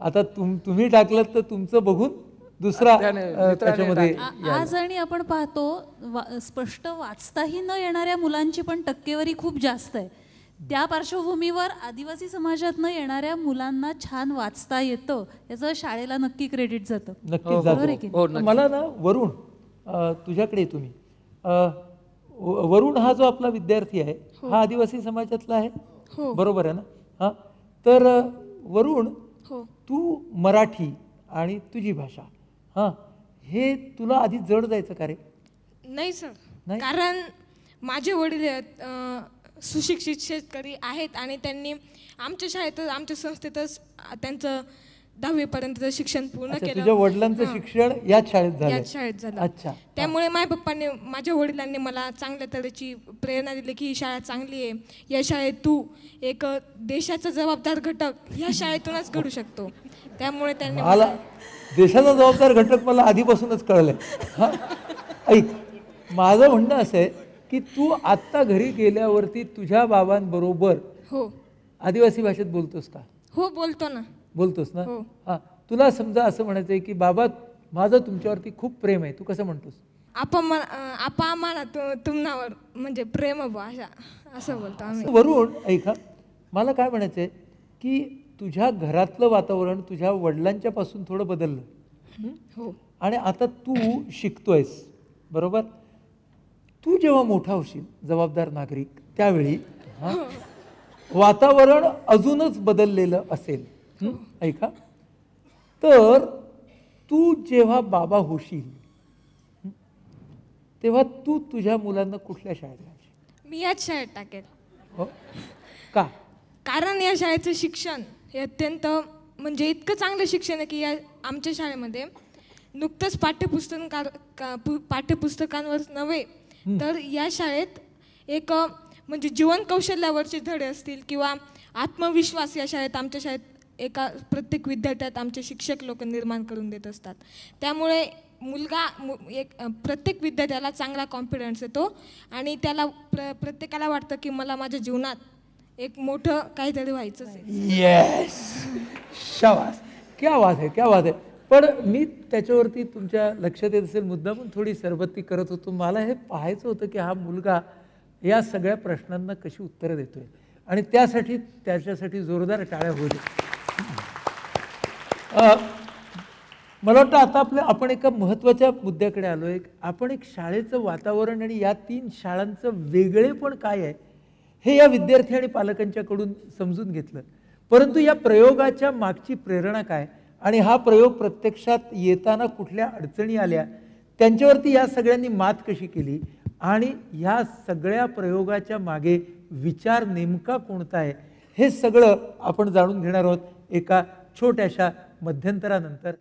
आता तुम्ही टाकलं तर तुमचं बघून दुसरा त्याच्यामध्ये. आज आणि आपण पाहतो स्पष्ट वाचताही न येणाऱ्या मुलांची पण टक्केवारी खूप जास्त आहे. त्या पार्श्वभूमीवर आदिवासी समाजातनं येणाऱ्या मुलांना छान वाचता येतं याचं शाळेला नक्की क्रेडिट जातं. नक्कीच जातं. मला ना वरुण, तुझ्याकडे तुम्ही वरुण हा जो आपला विद्यार्थी आहे हा आदिवासी समाजातला आहे, बरोबर आहे ना? हा, तर वरुण, तू मराठी आणि तुझी भाषा, हा, हे तुला आधी जड जायचं का रे? नाही सर, कारण माझे वडील सुशिक्षित शेतकरी आहेत आणि त्यांनी आमच्या शाळेतच, आमच्या संस्थेतच त्यांचं 10वी पर्यंतचं शिक्षण पूर्ण अच्छा, केलं. तुझ्या वडिलांचं हां. शिक्षण याच शाळेत झालं? याच शाळेत झालं. अच्छा. त्यामुळे माझ्या पप्पांनी, माझ्या वडिलांनी मला चांगल्या तऱ्हेची प्रेरणा दिली की ही शाळा चांगली आहे, या शाळेत तू एक देशाचा जबाबदार घटक या शाळेतूनच घडू शकतो. त्यामुळे त्यांनी मला देशाचा जबाबदार घटक मला आधीपासूनच कळलंय. हा, ऐक, माझं म्हणणं असं आहे की तू आत्ता घरी गेल्यावरती तुझ्या बाबांबरोबर हो आदिवासी भाषेत बोलतोस का? हो बोलतो ना. बोलतोस ना? हो. हां, तुला समजा असं म्हणायचं आहे की बाबा माझं तुमच्यावरती खूप प्रेम आहे, तू कसं म्हणतोस? आपा आम्हाला तुम्हावर म्हणजे प्रेम भाषा असं बोलतो आम्ही. वरून ऐका, मला काय म्हणायचं आहे की तुझ्या घरातलं वातावरण तुझ्या वडिलांच्या पासून थोडं बदललं. हो. आणि आता तू शिकतोयस, बरोबर? तू जेव्हा मोठा होशील जबाबदार नागरिक, त्यावेळी वातावरण अजूनच बदललेलं असेल. ऐका, तर तू जेव्हा बाबा होशील तेव्हा तू तुझ्या मुलांना कुठल्या शाळेत घालशील? मी याच शाळेत टाकेल. हो का? कारण या शाळेचं शिक्षण हे अत्यंत म्हणजे इतकं चांगलं शिक्षण आहे की या आमच्या शाळेमध्ये नुकतंच पाठ्यपुस्तकांवर नव्हे तर या शाळेत एक म्हणजे जीवन कौशल्यावरचे धडे असतील किंवा आत्मविश्वास या शाळेत, आमच्या शाळेत एका प्रत्येक विद्यार्थ्यात आमचे शिक्षक लोक निर्माण करून देत असतात. त्यामुळे प्रत्येक विद्यार्थ्याला चांगला कॉन्फिडन्स येतो आणि त्याला प्रत्येकाला वाटतं की मला माझ्या जीवनात एक मोठं काहीतरी व्हायचं आहे. येस, शाबास, क्या बात आहे, क्या बात आहे. पण मी त्याच्यावरती तुमच्या लक्षात येत असेल मुद्दा पण थोडी सरबत्ती करत होतो. मला हे पाहायचं होतं की हा मुलगा या सगळ्या प्रश्नांना कशी उत्तरं देतोय आणि त्याच्यासाठी जोरदार टाळ्या होऊ दे. मला वाटतं आता आपण एका महत्त्वाच्या मुद्द्याकडे आलो आहे. आपण एक शाळेचं वातावरण आणि या 3 शाळांचं वेगळेपण काय आहे हे या विद्यार्थी आणि पालकांच्याकडून समजून घेतलं. परंतु या प्रयोगाच्या मागची प्रेरणा काय आणि हा प्रयोग प्रत्यक्षात येताना कुठल्या अडचणी आल्या, त्यांच्यावरती या सगळ्यांनी मात कशी केली आणि ह्या सगळ्या प्रयोगाच्या मागे विचार नेमका कोणता आहे हे सगळं आपण जाणून घेणार आहोत एका छोट्याशा मध्यंतरानंतर.